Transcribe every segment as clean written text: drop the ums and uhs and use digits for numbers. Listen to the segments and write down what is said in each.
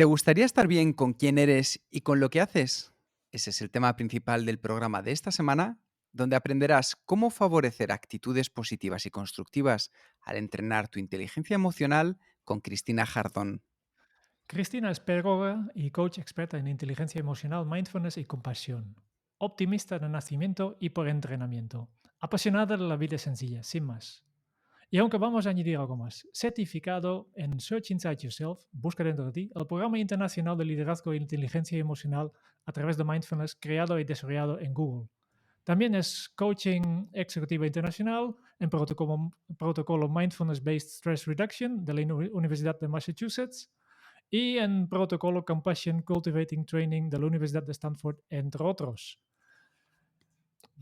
¿Te gustaría estar bien con quién eres y con lo que haces? Ese es el tema principal del programa de esta semana, donde aprenderás cómo favorecer actitudes positivas y constructivas al entrenar tu inteligencia emocional con Cristina Jardón. Cristina es pedagoga y coach experta en inteligencia emocional, mindfulness y compasión. Optimista de nacimiento y por entrenamiento. Apasionada de la vida sencilla, sin más. Y aunque vamos a añadir algo más, certificado en Search Inside Yourself, busca dentro de ti, el programa internacional de liderazgo e inteligencia emocional a través de mindfulness creado y desarrollado en Google. También es coaching ejecutivo internacional en protocolo Mindfulness Based Stress Reduction de la Universidad de Massachusetts y en protocolo Compassion Cultivating Training de la Universidad de Stanford, entre otros.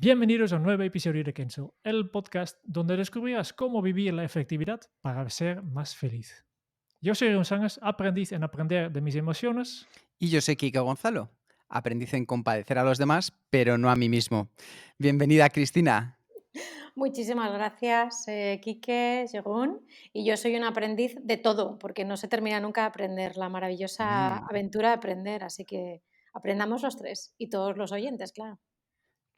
Bienvenidos a un nuevo episodio de Kenzo, el podcast donde descubrirás cómo vivir la efectividad para ser más feliz. Yo soy González, aprendiz en aprender de mis emociones. Y yo soy Kika Gonzalo, aprendiz en compadecer a los demás, pero no a mí mismo. Bienvenida, Cristina. Muchísimas gracias, Quique, Jeroen. Y yo soy un aprendiz de todo, porque no se termina nunca de aprender, la maravillosa Mm. aventura de aprender. Así que aprendamos los tres y todos los oyentes, claro.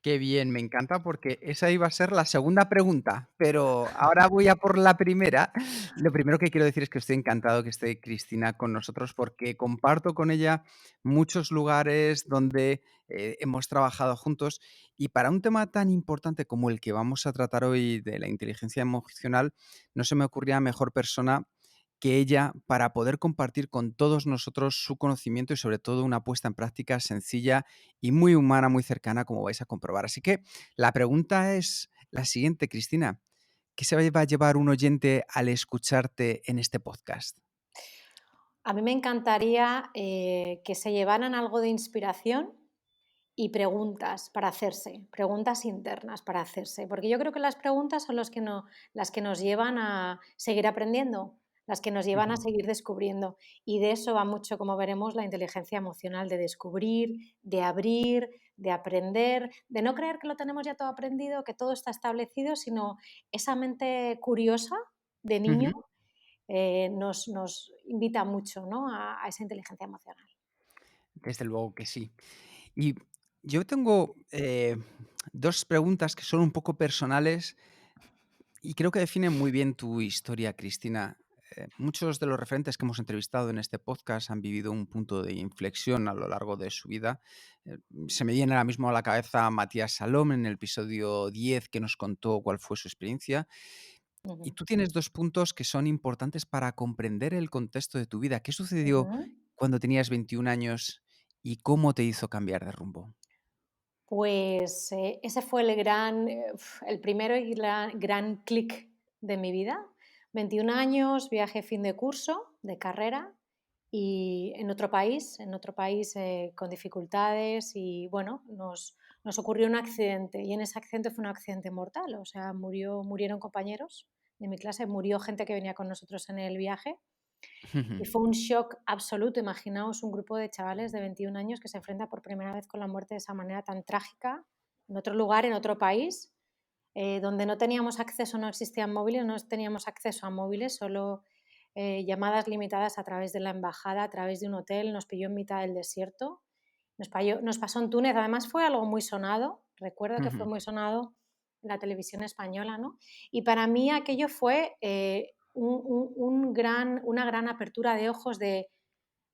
Qué bien, me encanta porque esa iba a ser la segunda pregunta, pero ahora voy a por la primera. Lo primero que quiero decir es que estoy encantado que esté Cristina con nosotros porque comparto con ella muchos lugares donde hemos trabajado juntos y para un tema tan importante como el que vamos a tratar hoy de la inteligencia emocional, no se me ocurría mejor persona que ella para poder compartir con todos nosotros su conocimiento y sobre todo una puesta en práctica sencilla y muy humana, muy cercana, como vais a comprobar. Así que la pregunta es la siguiente, Cristina. ¿Qué se va a llevar un oyente al escucharte en este podcast? A mí me encantaría que se llevaran algo de inspiración y preguntas para hacerse, preguntas internas para hacerse, porque yo creo que las preguntas son las que nos llevan a seguir aprendiendo, las que nos llevan a Ujú. seguir descubriendo. Y de eso va mucho, como veremos, la inteligencia emocional, de descubrir, de abrir, de aprender, de no creer que lo tenemos ya todo aprendido, que todo está establecido, sino esa mente curiosa de niño Ujú. nos invita mucho, ¿no?, a esa inteligencia emocional. Desde luego que sí. Y yo tengo dos preguntas que son un poco personales y creo que definen muy bien tu historia, Cristina. Muchos de los referentes que hemos entrevistado en este podcast han vivido un punto de inflexión a lo largo de su vida. Se me viene ahora mismo a la cabeza Matías Salom en el episodio 10 que nos contó cuál fue su experiencia. Y Ujú. tú tienes dos puntos que son importantes para comprender el contexto de tu vida. ¿Qué sucedió Ujú. cuando tenías 21 años y cómo te hizo cambiar de rumbo? Pues, ese fue el primero y gran clic de mi vida. 21 años, viaje fin de curso, de carrera, y en otro país, con dificultades y bueno, nos ocurrió un accidente y en ese accidente fue un accidente mortal, o sea, murieron compañeros de mi clase, murió gente que venía con nosotros en el viaje y fue un shock absoluto. Imaginaos un grupo de chavales de 21 años que se enfrenta por primera vez con la muerte de esa manera tan trágica, en otro lugar, en otro país, donde no teníamos acceso, no existían móviles, no teníamos acceso a móviles, solo llamadas limitadas a través de la embajada, a través de un hotel, nos pilló en mitad del desierto, nos pasó en Túnez, además fue algo muy sonado, recuerdo que fue muy sonado en la televisión española, ¿no? Y para mí aquello fue una gran apertura de ojos de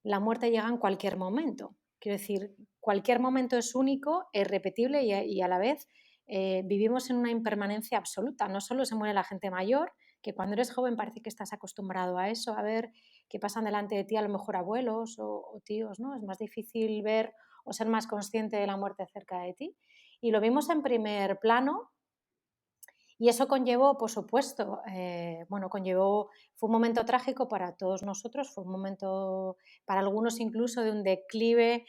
la muerte llega en cualquier momento. Quiero decir, cualquier momento es único, es repetible y a la vez vivimos en una impermanencia absoluta. No solo se muere la gente mayor, que cuando eres joven parece que estás acostumbrado a eso, a ver que pasan delante de ti a lo mejor abuelos o tíos, ¿no? Es más difícil ver o ser más consciente de la muerte cerca de ti. Y lo vimos en primer plano y eso conllevó, por supuesto, fue un momento trágico para todos nosotros, fue un momento para algunos incluso de un declive,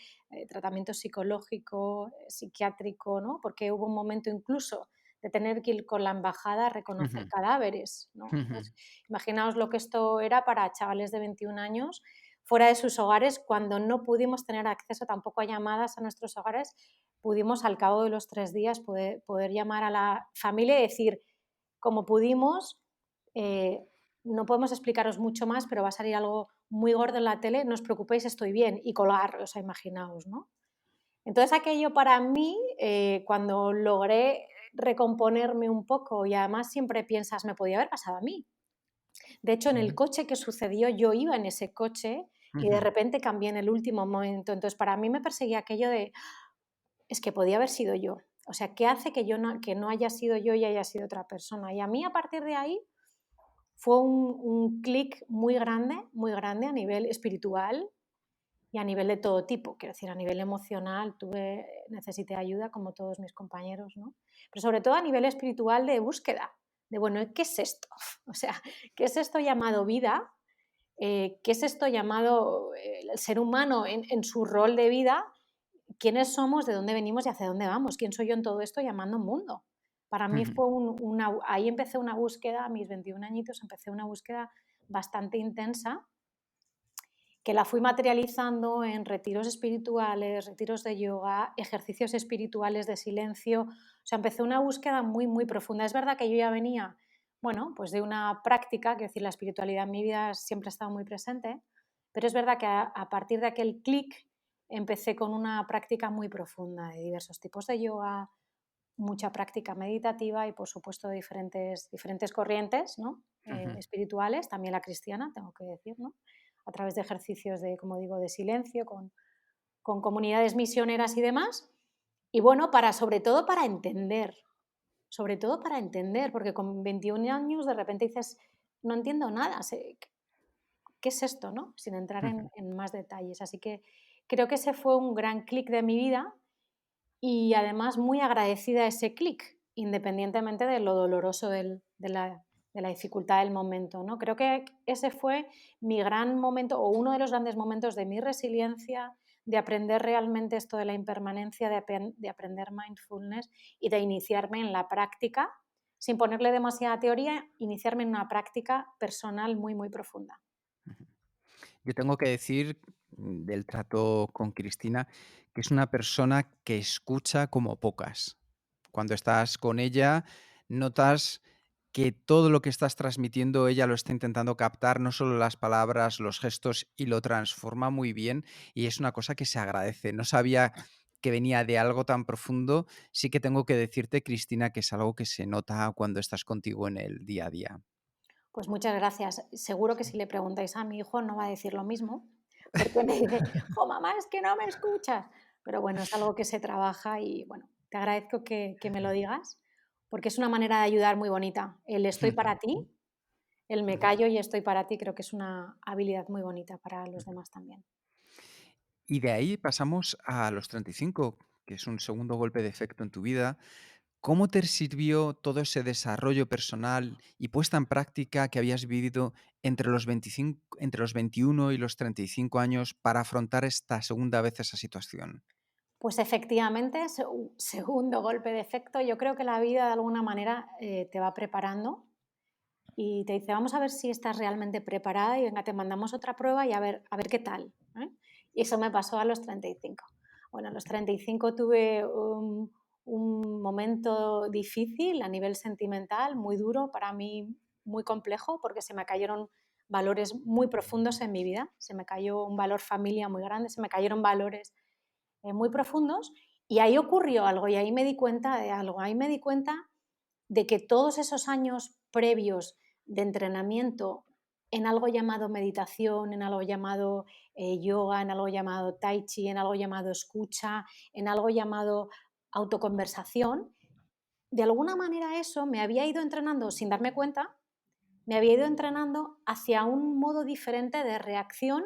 tratamiento psicológico, psiquiátrico, ¿no? Porque hubo un momento incluso de tener que ir con la embajada a reconocer cadáveres, ¿no? Entonces, imaginaos lo que esto era para chavales de 21 años fuera de sus hogares, cuando no pudimos tener acceso tampoco a llamadas a nuestros hogares, pudimos al cabo de los 3 días poder llamar a la familia y decir, como pudimos, eh, no podemos explicaros mucho más, pero va a salir algo muy gordo en la tele, no os preocupéis, estoy bien, y colgar, o sea, imaginaos, ¿no? Entonces aquello para mí, cuando logré recomponerme un poco, y además siempre piensas, me podía haber pasado a mí. De hecho, en el Ujú. coche que sucedió, yo iba en ese coche y de Ujú, repente cambié en el último momento. Entonces, para mí me perseguía aquello de, es que podía haber sido yo. O sea, ¿qué hace que no haya sido yo y haya sido otra persona? Y a mí, a partir de ahí, fue un clic muy grande a nivel espiritual y a nivel de todo tipo. Quiero decir, a nivel emocional necesité ayuda como todos mis compañeros, ¿no? Pero sobre todo a nivel espiritual de búsqueda, de, bueno, ¿qué es esto? O sea, ¿qué es esto llamado vida? ¿Qué es esto llamado el ser humano en su rol de vida? ¿Quiénes somos? ¿De dónde venimos y hacia dónde vamos? ¿Quién soy yo en todo esto llamando mundo? Para mí ujú. fue ahí empecé una búsqueda, a mis 21 añitos empecé una búsqueda bastante intensa, que la fui materializando en retiros espirituales, retiros de yoga, ejercicios espirituales de silencio. O sea, empecé una búsqueda muy profunda. Es verdad que yo ya venía, bueno, pues de una práctica, quiero decir, la espiritualidad en mi vida siempre ha estado muy presente, pero es verdad que a partir de aquel clic empecé con una práctica muy profunda de diversos tipos de yoga, mucha práctica meditativa y, por supuesto, diferentes corrientes, ¿no? Ujú. Espirituales, también la cristiana, tengo que decir, ¿no? A través de ejercicios de, como digo, de silencio, con comunidades misioneras y demás. Y bueno, sobre todo para entender, porque con 21 años de repente dices, no entiendo nada, ¿qué es esto? ¿No? Sin entrar Ujú. en más detalles. Así que creo que ese fue un gran clic de mi vida y además muy agradecida a ese clic, independientemente de lo doloroso de la dificultad del momento, ¿no? Creo que ese fue mi gran momento o uno de los grandes momentos de mi resiliencia, de aprender realmente esto de la impermanencia, de aprender mindfulness y de iniciarme en la práctica, sin ponerle demasiada teoría, iniciarme en una práctica personal muy profunda. Yo tengo que decir, del trato con Cristina, que es una persona que escucha como pocas. Cuando estás con ella, notas que todo lo que estás transmitiendo, ella lo está intentando captar, no solo las palabras, los gestos, y lo transforma muy bien, y es una cosa que se agradece. No sabía que venía de algo tan profundo. Sí que tengo que decirte, Cristina, que es algo que se nota cuando estás contigo en el día a día. Pues muchas gracias. Seguro que si le preguntáis a mi hijo no va a decir lo mismo, porque me dice, jo, mamá, es que no me escuchas. Pero bueno, es algo que se trabaja y bueno, te agradezco que me lo digas, porque es una manera de ayudar muy bonita. El estoy para ti, el me callo y estoy para ti, creo que es una habilidad muy bonita para los demás también. Y de ahí pasamos a los 35, que es un segundo golpe de efecto en tu vida. ¿Cómo te sirvió todo ese desarrollo personal y puesta en práctica que habías vivido entre los 21 y los 35 años para afrontar esta segunda vez esa situación? Pues efectivamente, segundo golpe de efecto, yo creo que la vida de alguna manera te va preparando y te dice, vamos a ver si estás realmente preparada y venga, te mandamos otra prueba y a ver qué tal. ¿Eh? Y eso me pasó a los 35. Bueno, a los 35 tuve un momento difícil a nivel sentimental, muy duro, para mí muy complejo, porque se me cayeron valores muy profundos en mi vida, se me cayó un valor familia muy grande, se me cayeron valores muy profundos y ahí ocurrió algo y ahí me di cuenta de algo, ahí me di cuenta de que todos esos años previos de entrenamiento en algo llamado meditación, en algo llamado yoga, en algo llamado tai chi, en algo llamado escucha, en algo llamado autoconversación, de alguna manera eso me había ido entrenando sin darme cuenta, me había ido entrenando hacia un modo diferente de reacción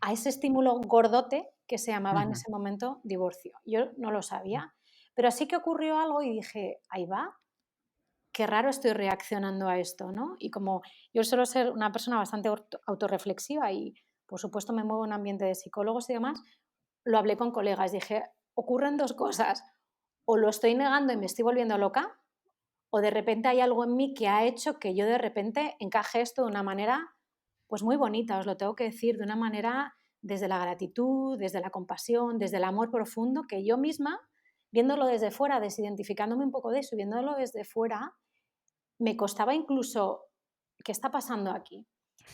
a ese estímulo gordote que se llamaba en Ujú. ese momento divorcio. Yo no lo sabía, pero sí que ocurrió algo y dije, ahí va, qué raro estoy reaccionando a esto, ¿no? Y como yo suelo ser una persona bastante autorreflexiva y, por supuesto, me muevo en un ambiente de psicólogos y demás, lo hablé con colegas. Dije, ocurren dos cosas. O lo estoy negando y me estoy volviendo loca, o de repente hay algo en mí que ha hecho que yo de repente encaje esto de una manera, pues muy bonita, os lo tengo que decir, de una manera desde la gratitud, desde la compasión, desde el amor profundo, que yo misma, viéndolo desde fuera, desidentificándome un poco de eso y viéndolo desde fuera, me costaba incluso ¿qué está pasando aquí?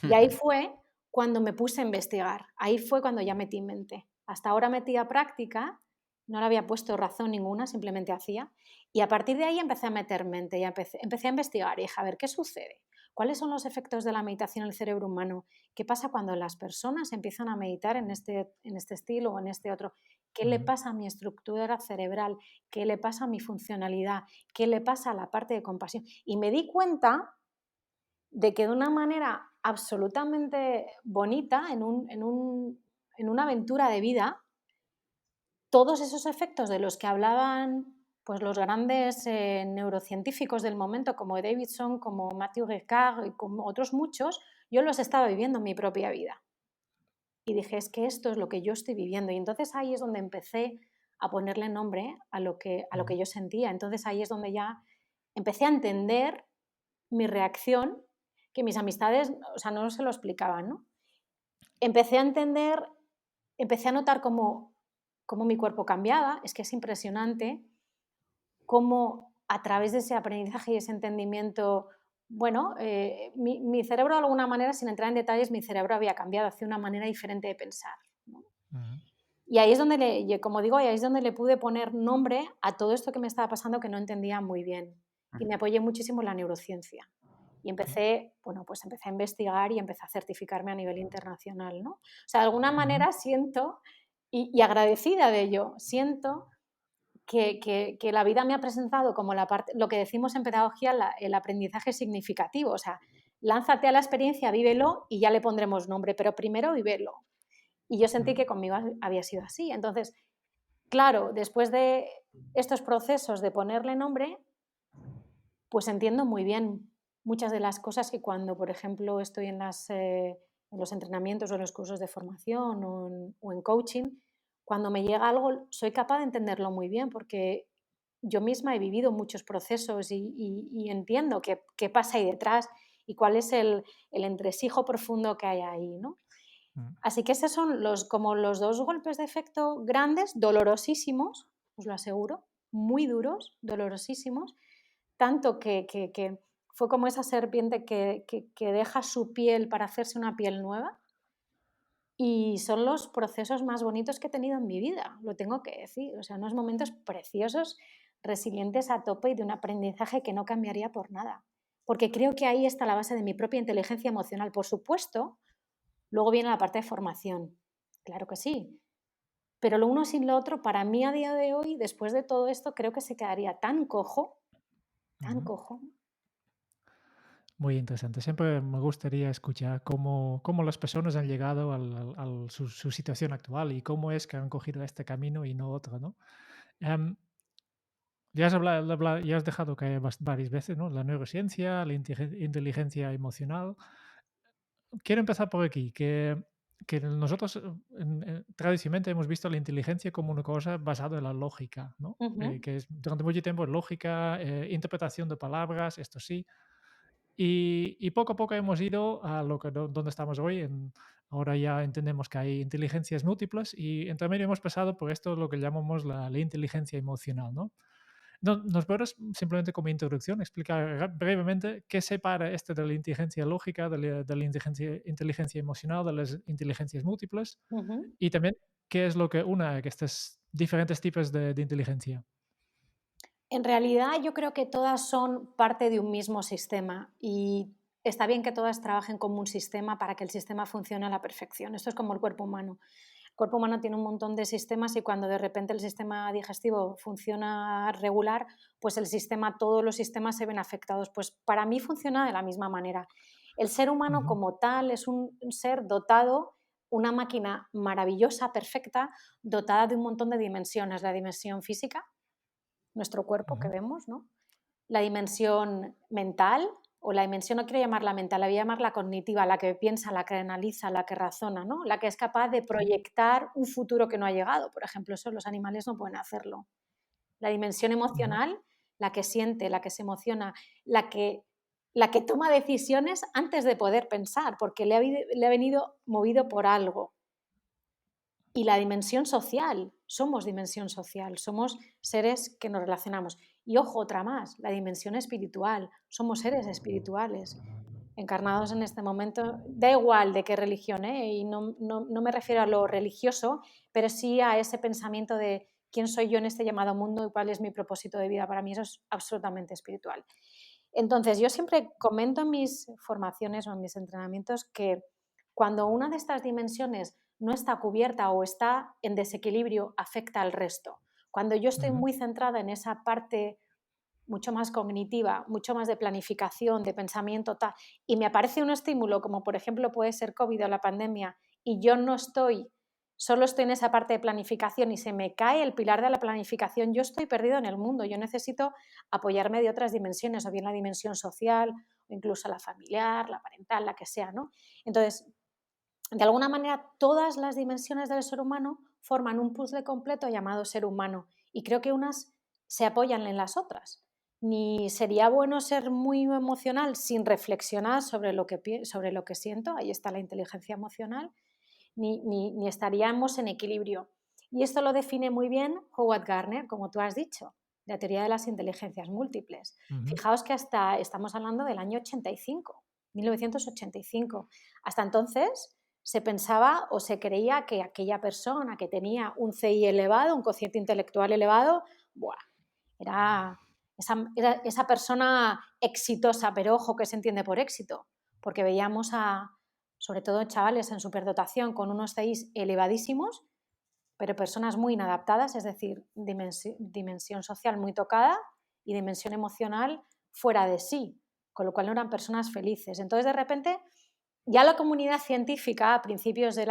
Y ahí fue cuando me puse a investigar, ahí fue cuando ya metí mente. Hasta ahora metía práctica, no le había puesto razón ninguna, simplemente hacía. Y a partir de ahí empecé a meter mente, y empecé a investigar y dije, a ver, ¿qué sucede? ¿Cuáles son los efectos de la meditación en el cerebro humano? ¿Qué pasa cuando las personas empiezan a meditar en este estilo o en este otro? ¿Qué le Ujú. pasa a mi estructura cerebral? ¿Qué le pasa a mi funcionalidad? ¿Qué le pasa a la parte de compasión? Y me di cuenta de que de una manera absolutamente bonita, en una aventura de vida, todos esos efectos de los que hablaban pues, los grandes neurocientíficos del momento, como Davidson, como Matthew Ricard y como otros muchos, yo los estaba viviendo en mi propia vida. Y dije, es que esto es lo que yo estoy viviendo. Y entonces ahí es donde empecé a ponerle nombre a lo Ujú. que yo sentía. Entonces ahí es donde ya empecé a entender mi reacción, que mis amistades, o sea, no se lo explicaban, ¿no? Empecé a entender, empecé a notar cómo mi cuerpo cambiaba, es que es impresionante cómo a través de ese aprendizaje y ese entendimiento, bueno, mi cerebro de alguna manera, sin entrar en detalles, mi cerebro había cambiado hacia una manera diferente de pensar, ¿no? Ujú. Y ahí es donde, como digo, ahí es donde le pude poner nombre a todo esto que me estaba pasando que no entendía muy bien. Y me apoyé muchísimo en la neurociencia. Y empecé, bueno, pues empecé a investigar y empecé a certificarme a nivel internacional, ¿no? O sea, de alguna Ujú. manera siento, y agradecida de ello, siento que la vida me ha presentado como la parte, lo que decimos en pedagogía, el aprendizaje significativo. O sea, lánzate a la experiencia, vívelo y ya le pondremos nombre, pero primero vívelo. Y yo sentí Ujú. que conmigo había sido así. Entonces, claro, después de estos procesos de ponerle nombre, pues entiendo muy bien muchas de las cosas que cuando, por ejemplo, estoy en los entrenamientos o en los cursos de formación o en coaching, cuando me llega algo soy capaz de entenderlo muy bien porque yo misma he vivido muchos procesos y entiendo qué pasa ahí detrás y cuál es el entresijo profundo que hay ahí, ¿no? Ujú. Así que esos son como los dos golpes de efecto grandes, dolorosísimos, os lo aseguro, muy duros, dolorosísimos, tanto que fue como esa serpiente que deja su piel para hacerse una piel nueva, y son los procesos más bonitos que he tenido en mi vida, lo tengo que decir. O sea, unos momentos preciosos, resilientes a tope y de un aprendizaje que no cambiaría por nada. Porque creo que ahí está la base de mi propia inteligencia emocional. Por supuesto, luego viene la parte de formación. Claro que sí. Pero lo uno sin lo otro, para mí a día de hoy, después de todo esto, creo que se quedaría tan cojo, tan Ujú. cojo. Muy interesante. Siempre me gustaría escuchar cómo las personas han llegado su situación actual y cómo es que han cogido este camino y no otro, ¿no? Em, ya has dejado caer varias veces, ¿no? La neurociencia, la inteligencia emocional. Quiero empezar por aquí, que nosotros tradicionalmente hemos visto la inteligencia como una cosa basada en la lógica, ¿no? Ujú, Que es durante mucho tiempo lógica, interpretación de palabras, esto sí. Y poco a poco hemos ido a donde estamos hoy. Ahora ya entendemos que hay inteligencias múltiples y entre medio hemos pasado por esto, lo que llamamos la inteligencia emocional, ¿no? ¿Nos puedes simplemente como introducción explicar brevemente qué separa esto de la inteligencia lógica, de la inteligencia emocional, de las inteligencias múltiples ujú. y también qué es lo que une estos diferentes tipos de inteligencia? En realidad, yo creo que todas son parte de un mismo sistema y está bien que todas trabajen como un sistema para que el sistema funcione a la perfección. Esto es como el cuerpo humano. El cuerpo humano tiene un montón de sistemas y cuando de repente el sistema digestivo funciona regular, pues el sistema, todos los sistemas se ven afectados. Pues para mí funciona de la misma manera. El ser humano Ujú. como tal es un ser dotado, una máquina maravillosa, perfecta, dotada de un montón de dimensiones. La dimensión física, nuestro cuerpo que Ujú. vemos, ¿no? La dimensión mental, o la dimensión, no quiero llamarla mental, la voy a llamar la cognitiva, la que piensa, la que analiza, la que razona, ¿no? La que es capaz de Sí. proyectar un futuro que no ha llegado. Por ejemplo, eso los animales no pueden hacerlo. La dimensión Ujú. emocional, la que siente, la que se emociona, la que, la que toma decisiones antes de poder pensar, porque le ha venido movido por algo. Y la dimensión social, somos dimensión social, somos seres que nos relacionamos. Y ojo, otra más, la dimensión espiritual, somos seres espirituales. encarnados en este momento, da igual de qué religión, y no me refiero a lo religioso, pero sí a ese pensamiento de quién soy yo en este llamado mundo y cuál es mi propósito de vida. Para mí eso es absolutamente espiritual. Entonces, yo siempre comento en mis formaciones o en mis entrenamientos que cuando una de estas dimensiones no está cubierta o está en desequilibrio, afecta al resto. Cuando yo estoy Ujú. muy centrada en esa parte mucho más cognitiva, mucho más de planificación, de pensamiento, tal, y me aparece un estímulo, como por ejemplo puede ser COVID o la pandemia, y yo no estoy, solo estoy en esa parte de planificación y se me cae el pilar de la planificación, yo estoy perdido en el mundo, yo necesito apoyarme de otras dimensiones, o bien la dimensión social, o incluso la familiar, la parental, la que sea, ¿no? Entonces, de alguna manera, todas las dimensiones del ser humano forman un puzzle completo llamado ser humano, y creo que unas se apoyan en las otras. Ni sería bueno ser muy emocional sin reflexionar sobre lo que siento, ahí está la inteligencia emocional, ni estaríamos en equilibrio. Y esto lo define muy bien Howard Gardner, como tú has dicho, la teoría de las inteligencias múltiples. Ujú. Fijaos que estamos hablando del año 85, 1985. Hasta entonces se pensaba o se creía que aquella persona que tenía un CI elevado, un cociente intelectual elevado, ¡buah!, era esa persona exitosa, pero ojo, que se entiende por éxito, porque veíamos sobre todo chavales en superdotación con unos CIs elevadísimos, pero personas muy inadaptadas, es decir, dimensión social muy tocada y dimensión emocional fuera de sí, con lo cual no eran personas felices. Entonces, de repente, ya la comunidad científica a principios del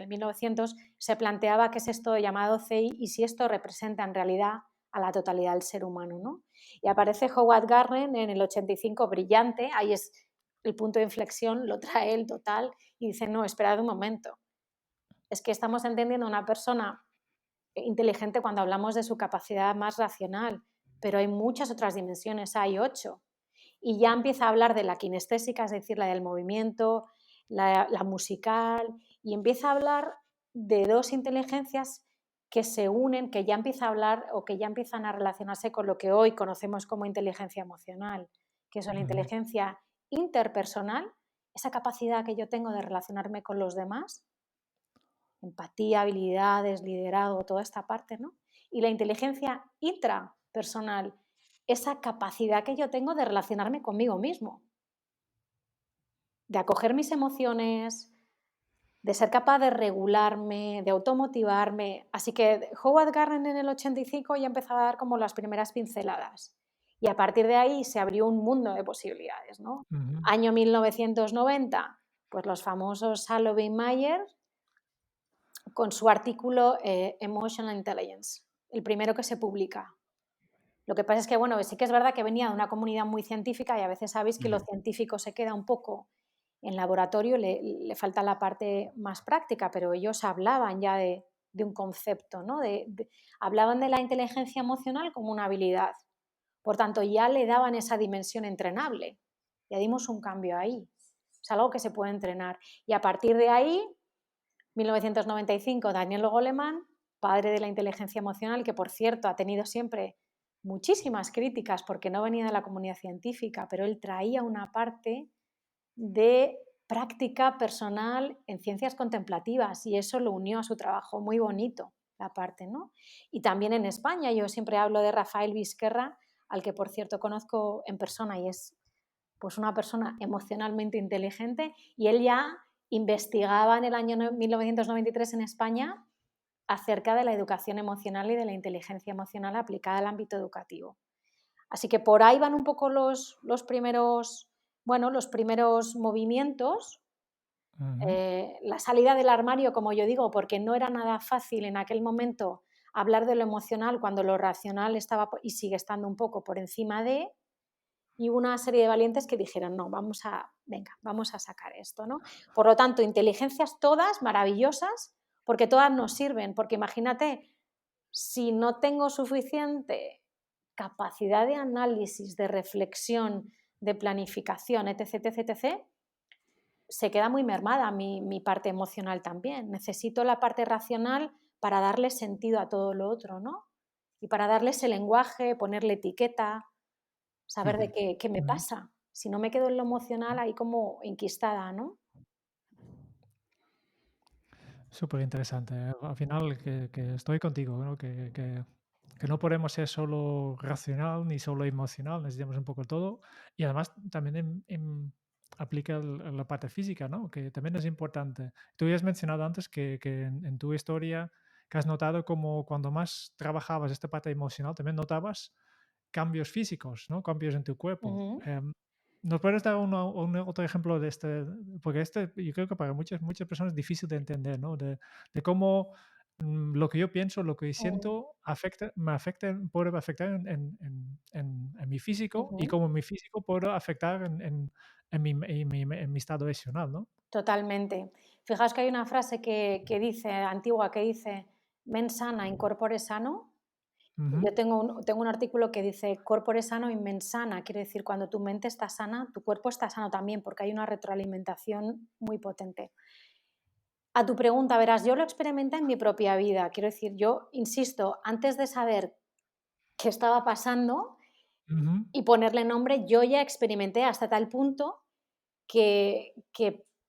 1900 se planteaba qué es esto llamado CI y si esto representa en realidad a la totalidad del ser humano, ¿no? Y aparece Howard Gardner en el 85, brillante, ahí es el punto de inflexión, lo trae el total y dice, no, esperad un momento, es que estamos entendiendo a una persona inteligente cuando hablamos de su capacidad más racional, pero hay muchas otras dimensiones, hay 8. Y ya empieza a hablar de la kinestésica, es decir, la del movimiento, la musical, y empieza a hablar de dos inteligencias que se unen, que ya empieza a hablar o que ya empiezan a relacionarse con lo que hoy conocemos como inteligencia emocional, que es la Ujú. inteligencia interpersonal, esa capacidad que yo tengo de relacionarme con los demás, empatía, habilidades, liderazgo, toda esta parte, ¿no? Y la inteligencia intrapersonal, esa capacidad que yo tengo de relacionarme conmigo mismo, de acoger mis emociones, de ser capaz de regularme, de automotivarme. Así que Howard Gardner en el 85 ya empezaba a dar como las primeras pinceladas. Y a partir de ahí se abrió un mundo de posibilidades, ¿no? Ujú. Año 1990, pues los famosos Salovey y Mayer con su artículo Emotional Intelligence, el primero que se publica. Lo que pasa es que, bueno, sí que es verdad que venía de una comunidad muy científica y a veces sabéis que lo Ujú. científico se queda un poco en laboratorio, le falta la parte más práctica, pero ellos hablaban ya de un concepto, ¿no? Hablaban de la inteligencia emocional como una habilidad. Por tanto, ya le daban esa dimensión entrenable. Ya dimos un cambio ahí. Es algo que se puede entrenar. Y a partir de ahí, 1995, Daniel Goleman, padre de la inteligencia emocional, que por cierto ha tenido siempre muchísimas críticas porque no venía de la comunidad científica, pero él traía una parte de práctica personal en ciencias contemplativas y eso lo unió a su trabajo, muy bonito la parte, ¿no? Y también en España, yo siempre hablo de Rafael Vizquerra, al que por cierto conozco en persona y es pues una persona emocionalmente inteligente, y él ya investigaba en el año 1993 en España acerca de la educación emocional y de la inteligencia emocional aplicada al ámbito educativo. Así que por ahí van un poco los primeros, bueno, los primeros movimientos, Ujú. la salida del armario, como yo digo, porque no era nada fácil en aquel momento hablar de lo emocional cuando lo racional estaba y sigue estando un poco por encima de, y una serie de valientes que dijeron, no, vamos a sacar esto, ¿no? Por lo tanto, inteligencias todas maravillosas, porque todas nos sirven, porque imagínate, si no tengo suficiente capacidad de análisis, de reflexión, de planificación, etc., etc., etc., se queda muy mermada mi parte emocional también. Necesito la parte racional para darle sentido a todo lo otro, ¿no? Y para darle ese lenguaje, ponerle etiqueta, saber Ujú. de qué me Ujú. pasa. Si no me quedo en lo emocional ahí como enquistada, ¿no? Súper interesante. Al final que estoy contigo, ¿no? Que no podemos ser solo racional ni solo emocional, necesitamos un poco todo. Y además también aplica la parte física, ¿no? Que también es importante. Tú ya has mencionado antes que en tu historia que has notado como cuando más trabajabas esta parte emocional, también notabas cambios físicos, ¿no? Cambios en tu cuerpo. Ujú. ¿Nos puedes dar otro ejemplo de este? Porque este yo creo que para muchas personas es difícil de entender, ¿no? De cómo lo que yo pienso, lo que Mm, siento, puede afectar en mi físico y ujú. cómo mi físico puede afectar en mi estado emocional, ¿no? Totalmente. Fijaos que hay una frase que dice, antigua, que dice, mens sana in corpore sano. Ujú, Yo tengo un artículo que dice corpore sano in mens sana, quiere decir cuando tu mente está sana, tu cuerpo está sano también, porque hay una retroalimentación muy potente. A tu pregunta, verás, yo lo experimenté en mi propia vida, quiero decir, yo insisto, antes de saber qué estaba pasando ujú, y ponerle nombre, yo ya experimenté hasta tal punto que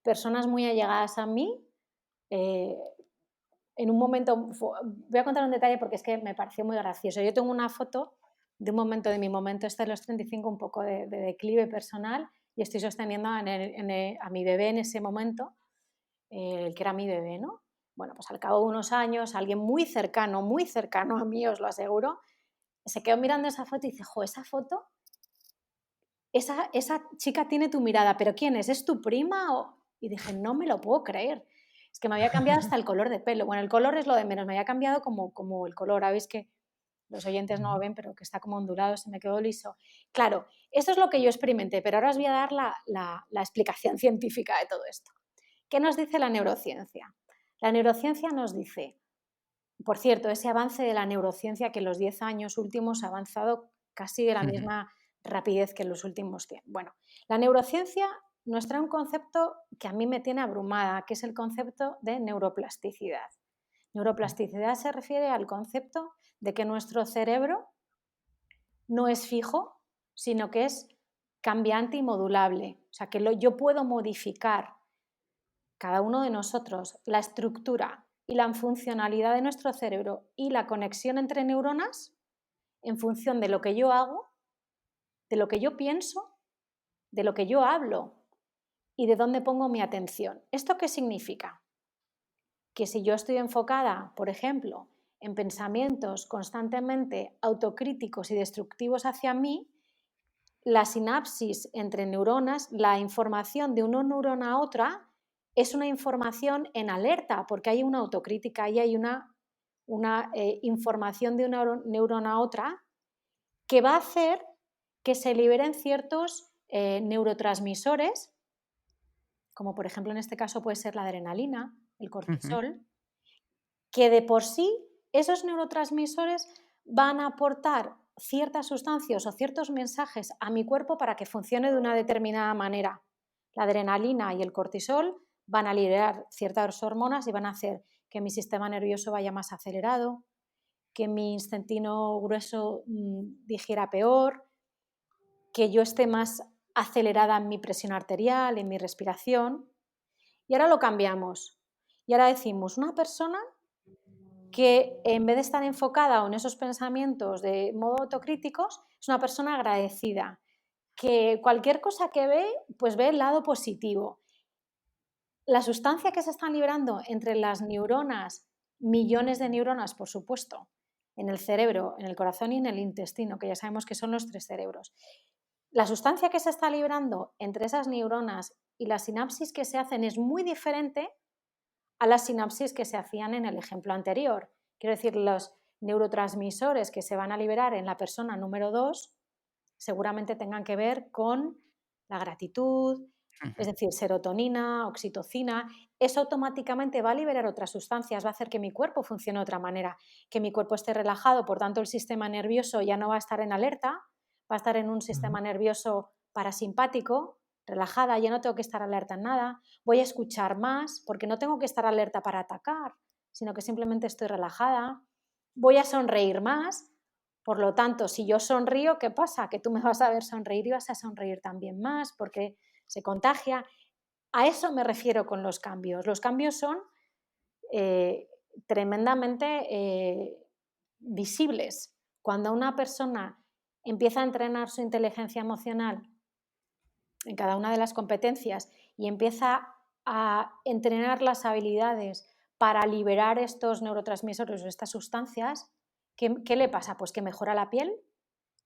personas muy allegadas a mí, eh, en un momento, voy a contar un detalle porque es que me pareció muy gracioso. Yo tengo una foto de un momento, de mi momento este de los 35, un poco de declive personal, y estoy sosteniendo a mi bebé en ese momento, el que era mi bebé, ¿no? Bueno, pues al cabo de unos años, alguien muy cercano a mí, os lo aseguro, se quedó mirando esa foto y dice, jo, esa foto, esa chica tiene tu mirada, pero ¿quién es? ¿Es tu prima? Y dije, no me lo puedo creer. Es que me había cambiado hasta el color de pelo. Bueno, el color es lo de menos, me había cambiado como el color. Sabéis que los oyentes no lo ujú. ven, pero que está como ondulado, se me quedó liso. Claro, esto es lo que yo experimenté, pero ahora os voy a dar la explicación científica de todo esto. ¿Qué nos dice la neurociencia? La neurociencia nos dice, por cierto, ese avance de la neurociencia que en los 10 años últimos ha avanzado casi de la misma rapidez que en los últimos 100. Bueno, la neurociencia nos trae un concepto que a mí me tiene abrumada, que es el concepto de neuroplasticidad. Neuroplasticidad se refiere al concepto de que nuestro cerebro no es fijo, sino que es cambiante y modulable. O sea, que yo puedo modificar, cada uno de nosotros, la estructura y la funcionalidad de nuestro cerebro y la conexión entre neuronas en función de lo que yo hago, de lo que yo pienso, de lo que yo hablo y de dónde pongo mi atención. ¿Esto qué significa? Que si yo estoy enfocada, por ejemplo, en pensamientos constantemente autocríticos y destructivos hacia mí, la sinapsis entre neuronas, la información de una neurona a otra, es una información en alerta, porque hay una autocrítica y hay una información de una neurona a otra que va a hacer que se liberen ciertos neurotransmisores, como por ejemplo en este caso puede ser la adrenalina, el Ujú. cortisol, que de por sí esos neurotransmisores van a aportar ciertas sustancias o ciertos mensajes a mi cuerpo para que funcione de una determinada manera. La adrenalina y el cortisol van a liberar ciertas hormonas y van a hacer que mi sistema nervioso vaya más acelerado, que mi intestino grueso digiera peor, que yo esté más acelerada en mi presión arterial, en mi respiración. Y ahora lo cambiamos. Y ahora decimos, una persona que en vez de estar enfocada en esos pensamientos de modo autocríticos, es una persona agradecida, que cualquier cosa que ve, pues ve el lado positivo. La sustancia que se están liberando entre las neuronas, millones de neuronas, por supuesto, en el cerebro, en el corazón y en el intestino, que ya sabemos que son los 3 cerebros. La sustancia que se está liberando entre esas neuronas y la sinapsis que se hacen es muy diferente a las sinapsis que se hacían en el ejemplo anterior. Quiero decir, los neurotransmisores que se van a liberar en la persona número 2 seguramente tengan que ver con la gratitud, es decir, serotonina, oxitocina. Eso automáticamente va a liberar otras sustancias, va a hacer que mi cuerpo funcione de otra manera, que mi cuerpo esté relajado, por tanto el sistema nervioso ya no va a estar en alerta, va a estar en un Ujú, sistema nervioso parasimpático, relajada, ya no tengo que estar alerta en nada, voy a escuchar más porque no tengo que estar alerta para atacar, sino que simplemente estoy relajada, voy a sonreír más Por lo tanto, si yo sonrío, ¿qué pasa? Que tú me vas a ver sonreír y vas a sonreír también más porque se contagia. A eso me refiero con los cambios. Los cambios son eh, tremendamente visibles. Cuando una persona empieza a entrenar su inteligencia emocional en cada una de las competencias y empieza a entrenar las habilidades para liberar estos neurotransmisores o estas sustancias, ¿qué le pasa? Pues que mejora la piel,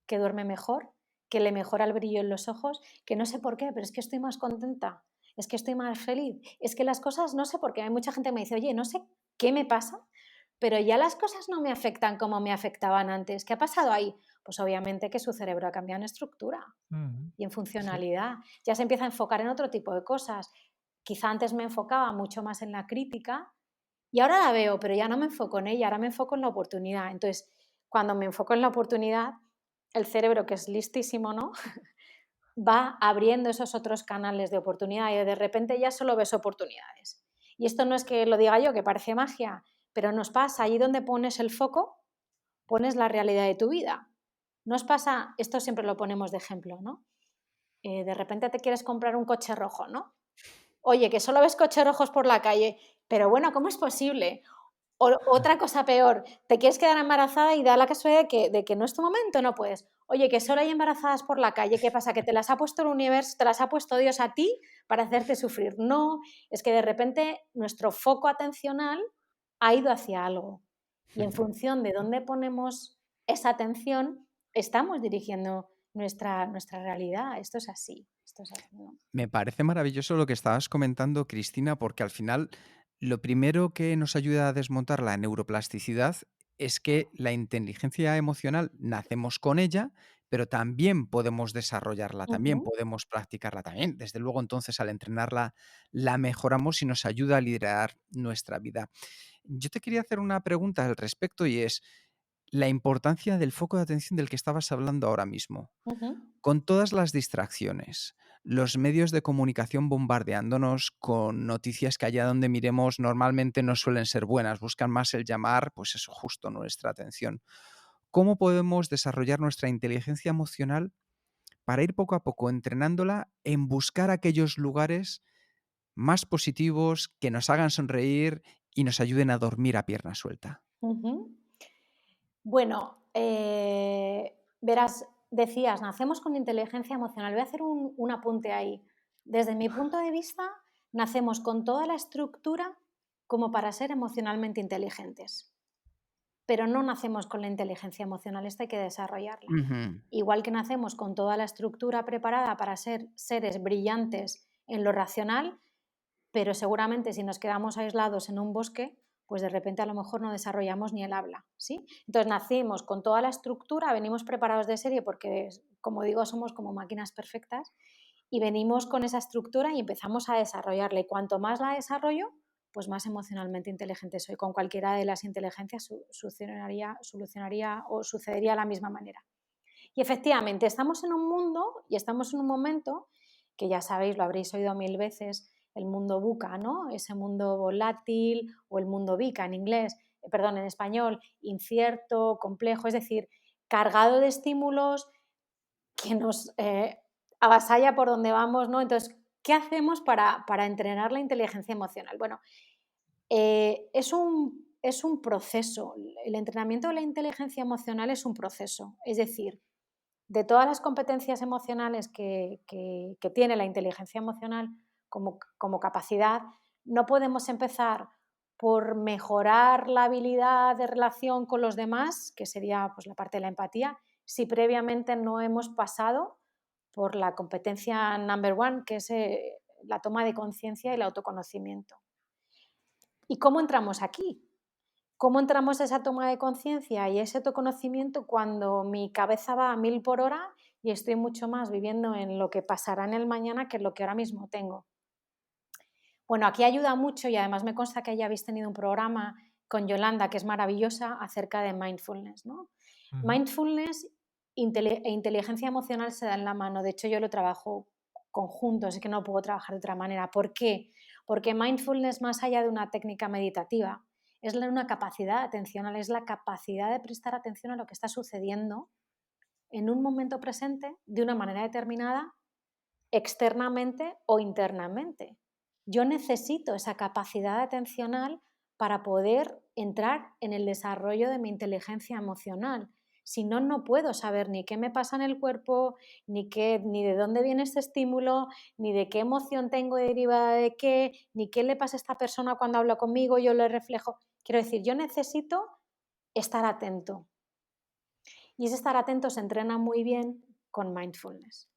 que duerme mejor, que le mejora el brillo en los ojos, que no sé por qué, pero es que estoy más contenta, es que estoy más feliz, es que las cosas, no sé por qué, hay mucha gente que me dice, oye, no sé qué me pasa, pero ya las cosas no me afectan como me afectaban antes. ¿Qué ha pasado ahí? Pues obviamente que su cerebro ha cambiado en estructura y en Sí. funcionalidad. Ya se empieza a enfocar en otro tipo de cosas. Quizá antes me enfocaba mucho más en la crítica y ahora la veo, pero ya no me enfoco en ella, ahora me enfoco en la oportunidad. Entonces, cuando me enfoco en la oportunidad, el cerebro, que es listísimo, ¿no? Va abriendo esos otros canales de oportunidad y de repente ya solo ves oportunidades. Y esto no es que lo diga yo, que parece magia, pero nos pasa, allí donde pones el foco, pones la realidad de tu vida. Nos pasa, esto siempre lo ponemos de ejemplo, ¿no? De repente te quieres comprar un coche rojo, ¿no? Oye, que solo ves coches rojos por la calle, pero bueno, ¿cómo es posible? O otra cosa peor, te quieres quedar embarazada y da la casualidad de que no es tu momento, no puedes. Oye, que solo hay embarazadas por la calle, ¿qué pasa? Que te las ha puesto el universo, te las ha puesto Dios a ti para hacerte sufrir. No, es que de repente nuestro foco atencional ha ido hacia algo. Y en función de dónde ponemos esa atención, estamos dirigiendo nuestra realidad. Esto es así, ¿no? Me parece maravilloso lo que estabas comentando, Cristina, porque al final lo primero que nos ayuda a desmontar la neuroplasticidad es que la inteligencia emocional nacemos con ella, pero también podemos desarrollarla, también Ujú, podemos practicarla también. Desde luego, entonces, al entrenarla, la mejoramos y nos ayuda a liderar nuestra vida. Yo te quería hacer una pregunta al respecto y es la importancia del foco de atención del que estabas hablando ahora mismo. ujú, Con todas las distracciones, los medios de comunicación bombardeándonos con noticias que allá donde miremos normalmente no suelen ser buenas, buscan más el llamar, pues eso, justo nuestra atención. ¿Cómo podemos desarrollar nuestra inteligencia emocional para ir poco a poco entrenándola en buscar aquellos lugares más positivos que nos hagan sonreír y nos ayuden a dormir a pierna suelta? ujú. Bueno, verás, decías, nacemos con inteligencia emocional. Voy a hacer un apunte ahí. Desde mi punto de vista, nacemos con toda la estructura como para ser emocionalmente inteligentes, pero no nacemos con la inteligencia emocional, esta hay que desarrollarla. Ujú. Igual que nacemos con toda la estructura preparada para ser seres brillantes en lo racional, pero seguramente si nos quedamos aislados en un bosque, pues de repente a lo mejor no desarrollamos ni el habla, ¿sí? Entonces nacimos con toda la estructura, venimos preparados de serie porque, como digo, somos como máquinas perfectas y venimos con esa estructura y empezamos a desarrollarla. Y cuanto más la desarrollo, pues más emocionalmente inteligente soy. Con cualquiera de las inteligencias solucionaría o sucedería de la misma manera. Y efectivamente, estamos en un mundo y estamos en un momento que ya sabéis, lo habréis oído mil veces, el mundo VUCA, ¿no? Ese mundo volátil o el mundo VICA en inglés, perdón, en español, incierto, complejo, es decir, cargado de estímulos que nos avasalla por donde vamos, ¿no? Entonces, ¿qué hacemos para entrenar la inteligencia emocional? Bueno, es un proceso. El entrenamiento de la inteligencia emocional es un proceso. Es decir, de todas las competencias emocionales que tiene la inteligencia emocional como capacidad, no podemos empezar por mejorar la habilidad de relación con los demás, que sería pues, la parte de la empatía, si previamente no hemos pasado por la competencia number one, que es la toma de conciencia y el autoconocimiento. ¿Y cómo entramos aquí? ¿Cómo entramos a esa toma de conciencia y ese autoconocimiento cuando mi cabeza va a 1000 por hora y estoy mucho más viviendo en lo que pasará en el mañana que en lo que ahora mismo tengo? Bueno, aquí ayuda mucho y además me consta que ya habéis tenido un programa con Yolanda que es maravillosa acerca de mindfulness, ¿no? Ujú. Mindfulness e inteligencia emocional se dan la mano. De hecho, yo lo trabajo conjuntos, es que no puedo trabajar de otra manera. ¿Por qué? Porque mindfulness, más allá de una técnica meditativa, es una capacidad atencional, es la capacidad de prestar atención a lo que está sucediendo en un momento presente de una manera determinada, externamente o internamente. Yo necesito esa capacidad atencional para poder entrar en el desarrollo de mi inteligencia emocional. Si no, no puedo saber ni qué me pasa en el cuerpo, ni de dónde viene este estímulo, ni de qué emoción tengo derivada de qué, ni qué le pasa a esta persona cuando habla conmigo, yo le reflejo. Quiero decir, yo necesito estar atento. Y ese estar atento se entrena muy bien con mindfulness.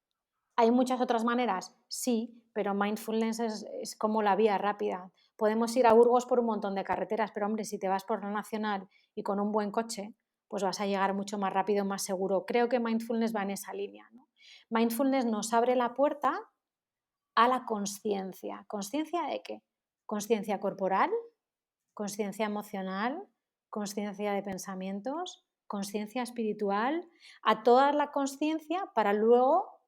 ¿Hay muchas otras maneras? Sí, pero mindfulness es como la vía rápida. Podemos ir a Burgos por un montón de carreteras, pero hombre, si te vas por la nacional y con un buen coche, pues vas a llegar mucho más rápido, más seguro. Creo que mindfulness va en esa línea, ¿no? Mindfulness nos abre la puerta a la consciencia. ¿Consciencia de qué? Consciencia corporal, consciencia emocional, consciencia de pensamientos, consciencia espiritual, a toda la consciencia para luego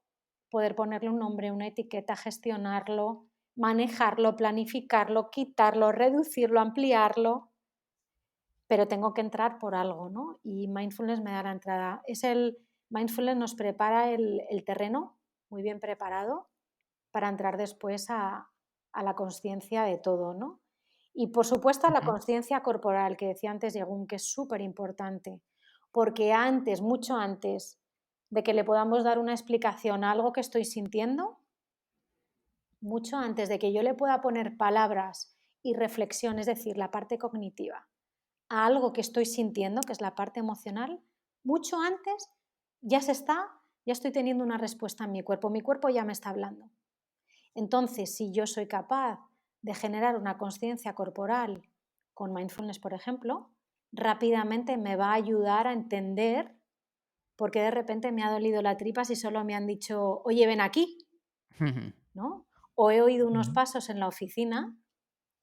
poder ponerle un nombre, una etiqueta, gestionarlo, manejarlo, planificarlo, quitarlo, reducirlo, ampliarlo, pero tengo que entrar por algo, ¿no? Y mindfulness me da la entrada. Mindfulness nos prepara el terreno muy bien preparado para entrar después a la consciencia de todo, ¿no? Y por supuesto a la Ujú. consciencia corporal, que decía antes Yegun, que es súper importante, porque antes, mucho antes de que le podamos dar una explicación a algo que estoy sintiendo, mucho antes de que yo le pueda poner palabras y reflexión, es decir, la parte cognitiva, a algo que estoy sintiendo, que es la parte emocional, mucho antes ya ya estoy teniendo una respuesta en mi cuerpo ya me está hablando. Entonces, si yo soy capaz de generar una conciencia corporal con mindfulness, por ejemplo, rápidamente me va a ayudar a entender por qué de repente me ha dolido la tripa si solo me han dicho, oye, ven aquí, ¿no? O he oído unos Ujú. pasos en la oficina,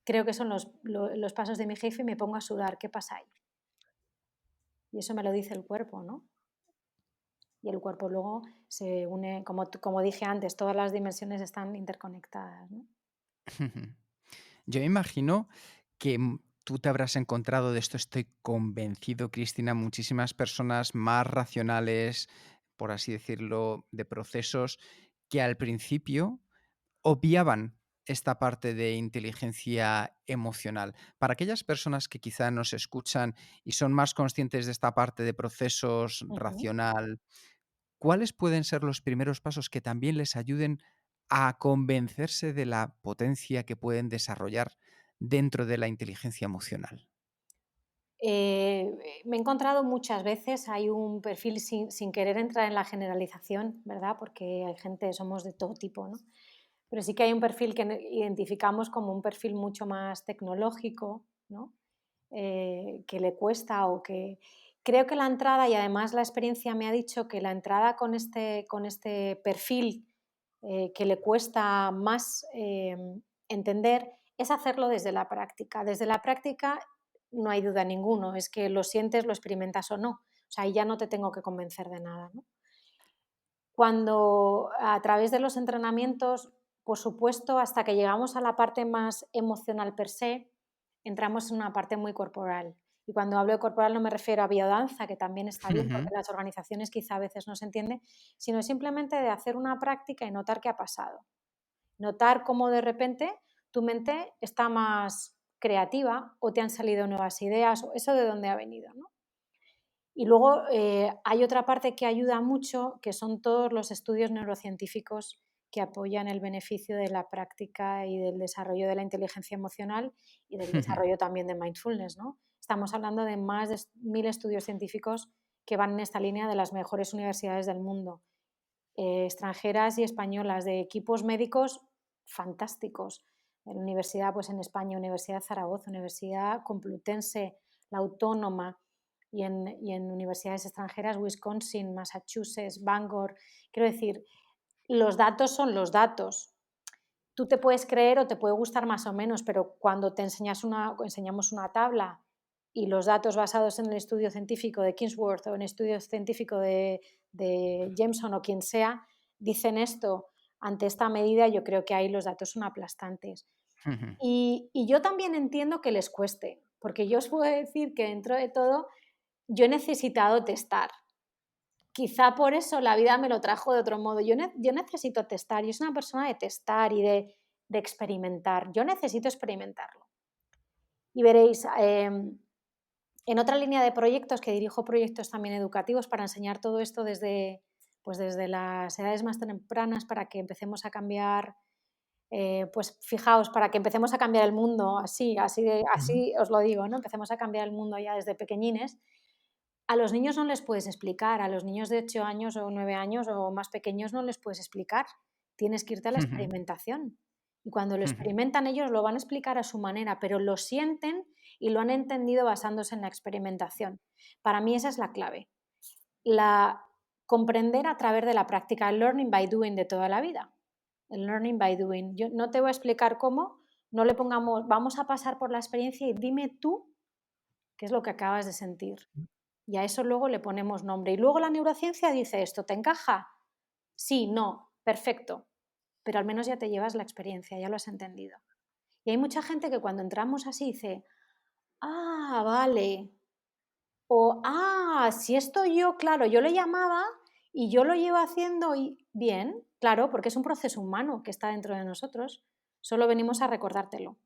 creo que son los pasos de mi jefe y me pongo a sudar, ¿qué pasa ahí? Y eso me lo dice el cuerpo, ¿no? Y el cuerpo luego se une, como dije antes, todas las dimensiones están interconectadas, ¿no? Yo me imagino que tú te habrás encontrado, de esto estoy convencido, Cristina, muchísimas personas más racionales, por así decirlo, de procesos que al principio obviaban esta parte de inteligencia emocional. Para aquellas personas que quizá nos escuchan y son más conscientes de esta parte de procesos Ujú. racional, ¿cuáles pueden ser los primeros pasos que también les ayuden a convencerse de la potencia que pueden desarrollar dentro de la inteligencia emocional? Me he encontrado muchas veces, hay un perfil sin querer entrar en la generalización, ¿verdad? Porque hay gente, somos de todo tipo, ¿no? Pero sí que hay un perfil que identificamos como un perfil mucho más tecnológico, ¿no? Que le cuesta o que... Creo que la entrada, y además la experiencia me ha dicho que la entrada con este perfil que le cuesta más entender es hacerlo desde la práctica. Desde la práctica no hay duda ninguno, es que lo sientes, lo experimentas o no. O sea, ahí ya no te tengo que convencer de nada, ¿no? Cuando a través de los entrenamientos, por supuesto, hasta que llegamos a la parte más emocional per se, entramos en una parte muy corporal. Y cuando hablo de corporal no me refiero a biodanza, que también está bien, porque Ujú, en las organizaciones quizá a veces no se entiende, sino simplemente de hacer una práctica y notar qué ha pasado. Notar cómo de repente tu mente está más creativa o te han salido nuevas ideas, o eso de dónde ha venido, ¿no? Y luego hay otra parte que ayuda mucho, que son todos los estudios neurocientíficos que apoyan el beneficio de la práctica y del desarrollo de la inteligencia emocional y del ujú, desarrollo también de mindfulness, ¿no? Estamos hablando de más de 1000 estudios científicos que van en esta línea de las mejores universidades del mundo, extranjeras y españolas, de equipos médicos fantásticos. En la universidad, pues en España, Universidad de Zaragoza, Universidad Complutense, la Autónoma, y en universidades extranjeras, Wisconsin, Massachusetts, Bangor. Quiero decir, los datos son los datos. Tú te puedes creer o te puede gustar más o menos, pero cuando enseñamos una tabla y los datos basados en el estudio científico de Kingsworth o en el estudio científico de Jameson o quien sea, dicen esto ante esta medida, yo creo que ahí los datos son aplastantes. ujú. Y yo también entiendo que les cueste. porque yo os puedo decir que dentro de todo yo he necesitado testar. Quizá por eso la vida me lo trajo de otro modo. Yo necesito testar, yo soy una persona de testar y de experimentar. Yo necesito experimentarlo. Y veréis, en otra línea de proyectos, que dirijo proyectos también educativos para enseñar todo esto desde, pues desde las edades más tempranas para que empecemos a cambiar, pues fijaos, para que empecemos a cambiar el mundo, así Ujú. os lo digo, ¿no? Empecemos a cambiar el mundo ya desde pequeñines. A los niños no les puedes explicar, a los niños de 8 años o 9 años o más pequeños no les puedes explicar. Tienes que irte a la Ujú, experimentación. Y cuando lo ujú, experimentan ellos lo van a explicar a su manera, pero lo sienten y lo han entendido basándose en la experimentación. Para mí esa es la clave. La comprender a través de la práctica, el learning by doing de toda la vida. El learning by doing. Yo no te voy a explicar cómo, no le pongamos, vamos a pasar por la experiencia y dime tú qué es lo que acabas de sentir. Y a eso luego le ponemos nombre. Y luego la neurociencia dice esto, ¿te encaja? Sí, no, perfecto. Pero al menos ya te llevas la experiencia, ya lo has entendido. Y hay mucha gente que cuando entramos así dice, ah, vale. O, ah, si esto yo, claro, yo lo llamaba y yo lo llevo haciendo y bien, claro, porque es un proceso humano que está dentro de nosotros. Solo venimos a recordártelo.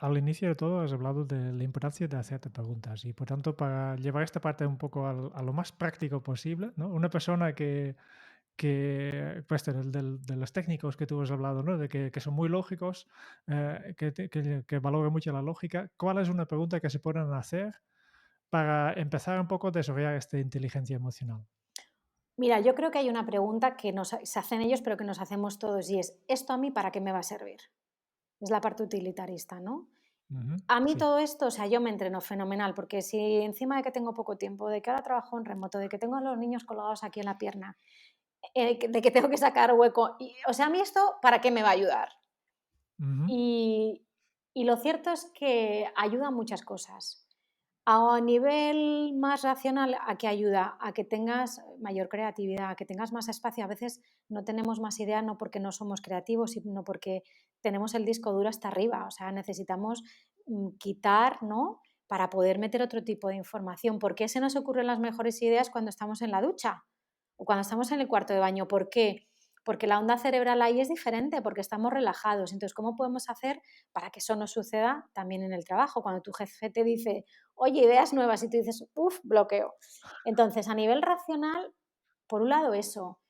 Al inicio de todo has hablado de la importancia de hacerte preguntas y por tanto para llevar esta parte un poco a lo más práctico posible, ¿no? Una persona pues de los técnicos que tú has hablado, ¿no? De que son muy lógicos, que valoran mucho la lógica. ¿Cuál es una pregunta que se pueden hacer para empezar un poco a desarrollar esta inteligencia emocional? Mira, yo creo que hay una pregunta que se hacen ellos, pero que nos hacemos todos, y es, ¿esto a mí para qué me va a servir? Es la parte utilitarista, ¿no? Ujú, A mí sí. todo esto, o sea, yo me entreno fenomenal, porque si encima de que tengo poco tiempo, de que ahora trabajo en remoto, de que tengo a los niños colgados aquí en la pierna, de que tengo que sacar hueco, o sea, a mí esto, ¿para qué me va a ayudar? Ujú, Y, y lo cierto es que ayuda a muchas cosas. A nivel más racional, ¿a qué ayuda? A que tengas mayor creatividad, a que tengas más espacio. A veces no tenemos más idea no porque no somos creativos, sino porque tenemos el disco duro hasta arriba. O sea, necesitamos quitar, ¿no? Para poder meter otro tipo de información. ¿Por qué se nos ocurren las mejores ideas cuando estamos en la ducha o cuando estamos en el cuarto de baño? ¿Por qué? Porque la onda cerebral ahí es diferente, porque estamos relajados. Entonces, ¿cómo podemos hacer para que eso no suceda también en el trabajo? Cuando tu jefe te dice, oye, ideas nuevas, y tú dices, uff, bloqueo. Entonces, a nivel racional, por un lado eso,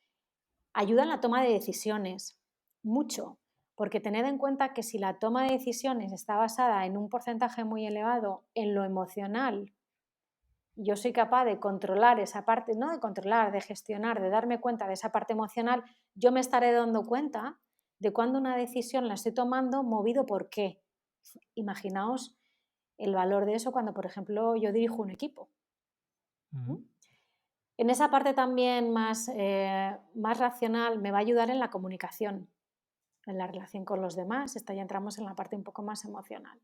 ayuda en la toma de decisiones, mucho, porque tened en cuenta que si la toma de decisiones está basada en un porcentaje muy elevado en lo emocional, yo soy capaz de controlar esa parte, no de controlar, de gestionar, de darme cuenta de esa parte emocional, yo me estaré dando cuenta de cuando una decisión la estoy tomando movido por qué. Imaginaos el valor de eso cuando, por ejemplo, yo dirijo un equipo. ujú, ¿Mm? En esa parte también más racional me va a ayudar en la comunicación, en la relación con los demás. Esta ya entramos en la parte un poco más emocional.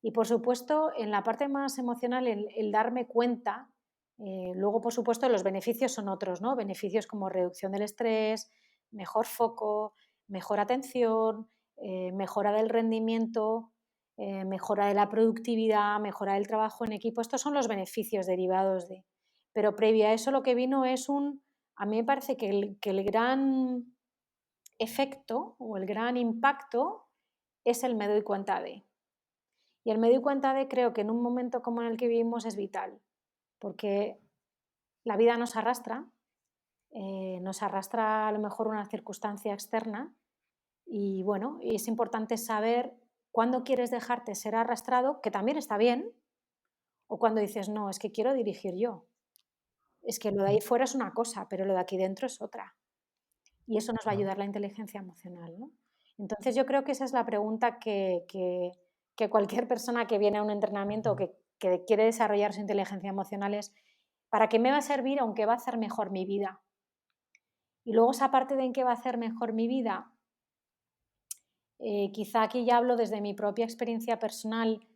Y por supuesto, en la parte más emocional, el darme cuenta, luego por supuesto los beneficios son otros, ¿no? Beneficios como reducción del estrés, mejor foco, mejor atención, mejora del rendimiento, mejora de la productividad, mejora del trabajo en equipo. Estos son los beneficios derivados de. Pero previo a eso lo que vino es a mí me parece que el gran efecto o el gran impacto es el me doy cuenta de. Y el me doy cuenta de creo que en un momento como en el que vivimos es vital, porque la vida nos arrastra a lo mejor una circunstancia externa y bueno, y es importante saber cuándo quieres dejarte ser arrastrado, que también está bien, o cuando dices, no, es que quiero dirigir yo. Es que lo de ujú. ahí fuera es una cosa, pero lo de aquí dentro es otra. Y eso nos va a Claro. ayudar la inteligencia emocional, ¿no? Entonces yo creo que esa es la pregunta que cualquier persona que viene a un entrenamiento o Ujú. que quiere desarrollar su inteligencia emocional es, ¿para qué me va a servir aunque va a hacer mejor mi vida? Y luego esa parte de en qué va a hacer mejor mi vida, quizá aquí ya hablo desde mi propia experiencia personal,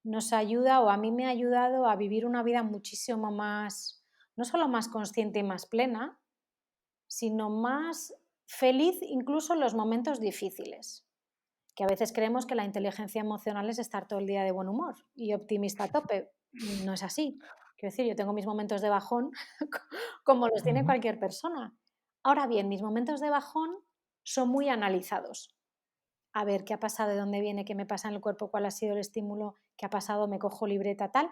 nos ayuda o a mí me ha ayudado a vivir una vida muchísimo más, no solo más consciente y más plena, sino más feliz incluso en los momentos difíciles. que a veces creemos que la inteligencia emocional es estar todo el día de buen humor y optimista a tope. No es así. Quiero decir, yo tengo mis momentos de bajón como los tiene Ujú. cualquier persona. Ahora bien, mis momentos de bajón son muy analizados. A ver qué ha pasado, de dónde viene, qué me pasa en el cuerpo, cuál ha sido el estímulo, qué ha pasado, me cojo libreta, tal.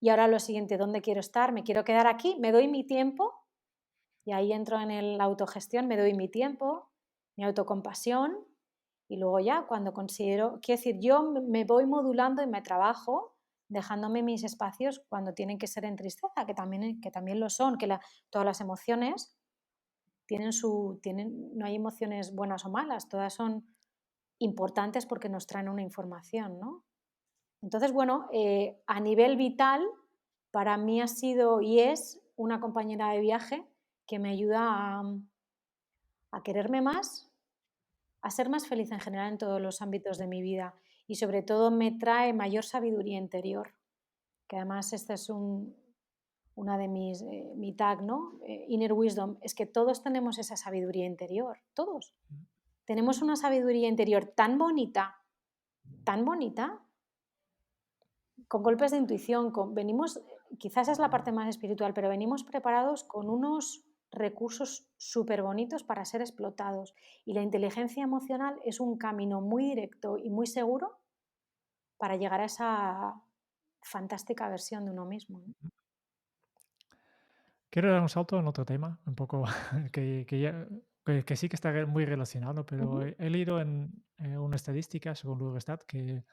Y ahora lo siguiente, ¿dónde quiero estar? ¿Me quiero quedar aquí? ¿Me doy mi tiempo? Y ahí entro en la autogestión, me doy mi tiempo, mi autocompasión y luego ya cuando considero, quiero decir, yo me voy modulando y me trabajo dejándome mis espacios cuando tienen que ser en tristeza, que también lo son, todas las emociones no hay emociones buenas o malas, todas son importantes porque nos traen una información, ¿no? Entonces, bueno, a nivel vital, para mí ha sido y es una compañera de viaje que me ayuda a quererme más, a ser más feliz en general en todos los ámbitos de mi vida y sobre todo me trae mayor sabiduría interior, que además este es una de mi tag, ¿no? Inner wisdom, es que todos tenemos esa sabiduría interior, todos. Tenemos una sabiduría interior tan bonita, con golpes de intuición, venimos, quizás es la parte más espiritual, pero venimos preparados con unos recursos súper bonitos para ser explotados. Y la inteligencia emocional es un camino muy directo y muy seguro para llegar a esa fantástica versión de uno mismo, ¿no? Quiero dar un salto en otro tema, un poco que sí que está muy relacionado, pero Ujú, he leído en una estadística, según Eurostat, que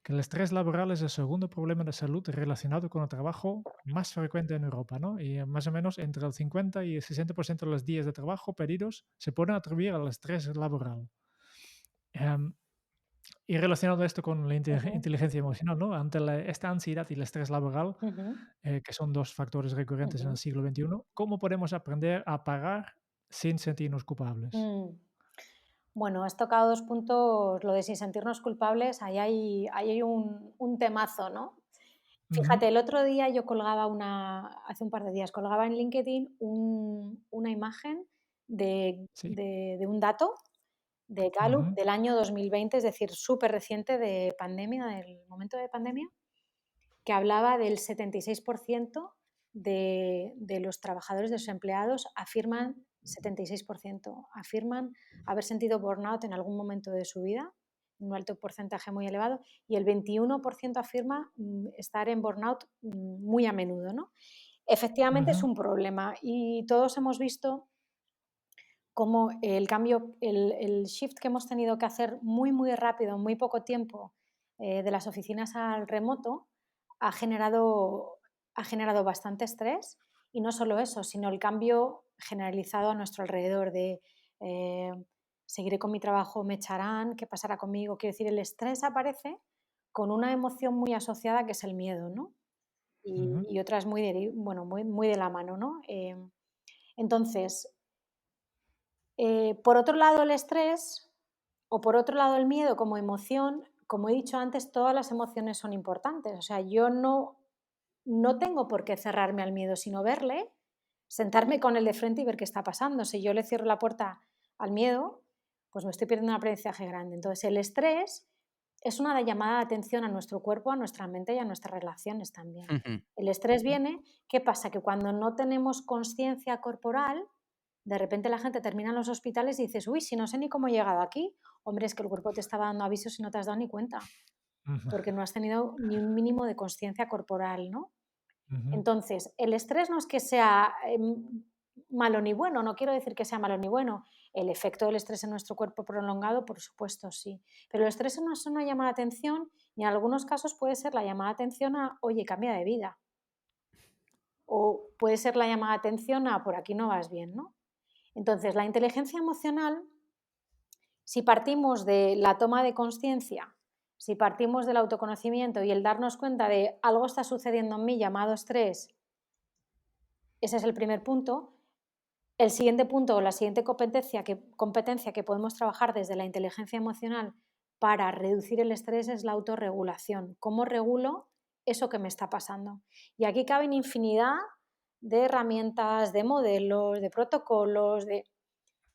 el estrés laboral es el segundo problema de salud relacionado con el trabajo más frecuente en Europa, ¿no? Y más o menos entre el 50 y el 60% de los días de trabajo pedidos se pueden atribuir al estrés laboral. Em, y relacionado esto con la ujú, inteligencia emocional, ¿no? Ante esta ansiedad y el estrés laboral, ujú, que son dos factores recurrentes en el ujú. siglo XXI, ¿cómo podemos aprender a parar sin sentirnos culpables? Mm. Bueno, has tocado dos puntos, lo de sin sentirnos culpables, ahí hay un temazo, ¿no? Ujú. Fíjate, el otro día yo colgaba hace un par de días, colgaba en LinkedIn una imagen Sí. de un dato de Gallup Ujú, del año 2020, es decir, súper reciente de pandemia, del momento de pandemia, que hablaba del 76% de los trabajadores desempleados afirman, 76% afirman haber sentido burnout en algún momento de su vida, un alto porcentaje muy elevado, y el 21% afirma estar en burnout muy a menudo, ¿no? Efectivamente es ujú, un problema y todos hemos visto cómo el cambio, el shift que hemos tenido que hacer muy, muy rápido, en muy poco tiempo, de las oficinas al remoto, ha generado, ha generado bastante estrés y no solo eso, sino el cambio generalizado a nuestro alrededor de eh, seguiré con mi trabajo, me echarán, qué pasará conmigo. Quiero decir, el estrés aparece con una emoción muy asociada que es el miedo, ¿no? ujú, Y otras bueno, muy de la mano, ¿no? Entonces, por otro lado, el estrés o por otro lado el miedo como emoción, como he dicho antes, todas las emociones son importantes. O sea, yo no tengo por qué cerrarme al miedo, sino verle, sentarme con él de frente y ver qué está pasando. Si yo le cierro la puerta al miedo, pues me estoy perdiendo un aprendizaje grande. Entonces, el estrés es una llamada de atención a nuestro cuerpo, a nuestra mente y a nuestras relaciones también. Ujú. El estrés viene, ¿qué pasa? Que cuando no tenemos conciencia corporal, de repente la gente termina en los hospitales y dices, uy, si no sé ni cómo he llegado aquí. Hombre, es que el cuerpo te estaba dando avisos y no te has dado ni cuenta, ujú, porque no has tenido ni un mínimo de conciencia corporal, ¿no? ujú, Entonces, el estrés no es que sea malo ni bueno, no quiero decir que sea malo ni bueno. El efecto del estrés en nuestro cuerpo prolongado, por supuesto, sí. Pero el estrés no es una llamada de atención y en algunos casos puede ser la llamada de atención a, oye, cambia de vida. O puede ser la llamada de atención a, por aquí no vas bien, ¿no? Entonces, la inteligencia emocional, si partimos de la toma de conciencia, si partimos del autoconocimiento y el darnos cuenta de algo está sucediendo en mí llamado estrés, ese es el primer punto. El siguiente punto o la siguiente competencia que podemos trabajar desde la inteligencia emocional para reducir el estrés es la autorregulación. ¿Cómo regulo eso que me está pasando? Y aquí caben infinidad de herramientas, de modelos, de protocolos, de...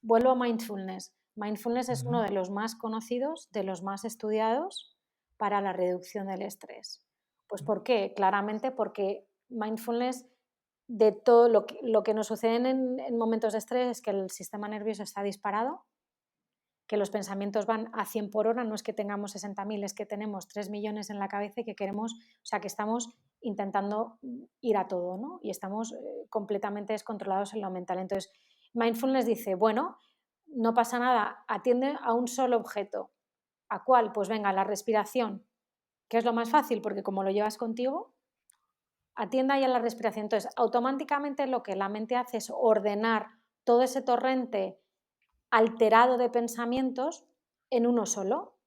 Vuelvo a mindfulness. Mindfulness es uno de los más conocidos, de los más estudiados para la reducción del estrés. Pues ¿por qué? Claramente porque mindfulness, de todo lo que nos sucede en momentos de estrés es que el sistema nervioso está disparado, que los pensamientos van a 100 por hora, no es que tengamos 60.000, es que tenemos 3 millones en la cabeza y que queremos, o sea, que estamos intentando ir a todo, ¿no? Y estamos completamente descontrolados en lo mental. Entonces, mindfulness dice, bueno, no pasa nada, atiende a un solo objeto. ¿A cuál? Pues venga, la respiración, que es lo más fácil, porque como lo llevas contigo, atienda ya la respiración. Entonces, automáticamente lo que la mente hace es ordenar todo ese torrente alterado de pensamientos en uno solo.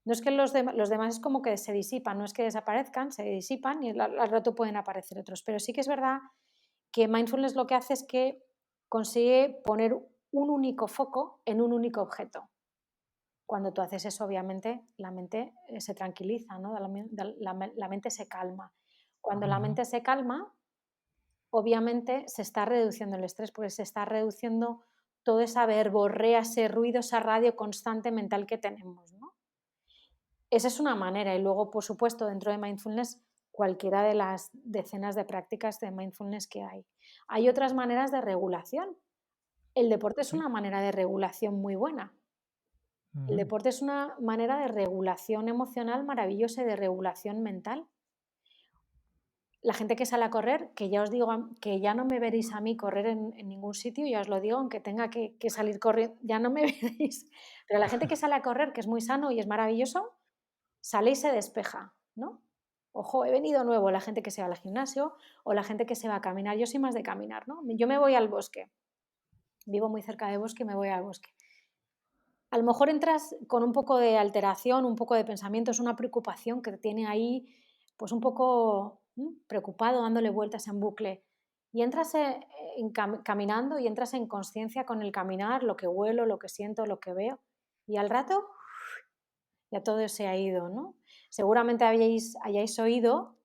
No es que los demás es como que se disipan, no es que desaparezcan, se disipan y al rato pueden aparecer otros. Pero sí que es verdad que mindfulness lo que hace es que consigue poner un único foco en un único objeto. Cuando tú haces eso, obviamente, la mente se tranquiliza, ¿no? La mente se calma. Cuando la mente se calma, obviamente se está reduciendo el estrés, porque se está reduciendo toda esa verborrea, ese ruido, esa radio constante mental que tenemos, ¿no? Esa es una manera. Y luego, por supuesto, dentro de mindfulness, cualquiera de las decenas de prácticas de mindfulness que hay. Hay otras maneras de regulación. El deporte es Sí. una manera de regulación muy buena. El deporte es una manera de regulación emocional maravillosa y de regulación mental. La gente que sale a correr, que ya os digo que ya no me veréis a mí correr en ningún sitio, ya os lo digo, aunque tenga que salir corriendo, ya no me veréis. Pero la gente que sale a correr, que es muy sano y es maravilloso, sale y se despeja, ¿no? Ojo, he venido nuevo, la gente que se va al gimnasio o la gente que se va a caminar. Yo soy más de caminar, ¿no? Yo me voy al bosque. Vivo muy cerca de bosque y me voy al bosque. A lo mejor entras con un poco de alteración, un poco de pensamientos, una preocupación que te tiene ahí, pues un poco preocupado, dándole vueltas en bucle. Y entras caminando y entras en conciencia con el caminar, lo que huelo, lo que siento, lo que veo. Y al rato ya todo se ha ido, ¿no? Seguramente hayáis oído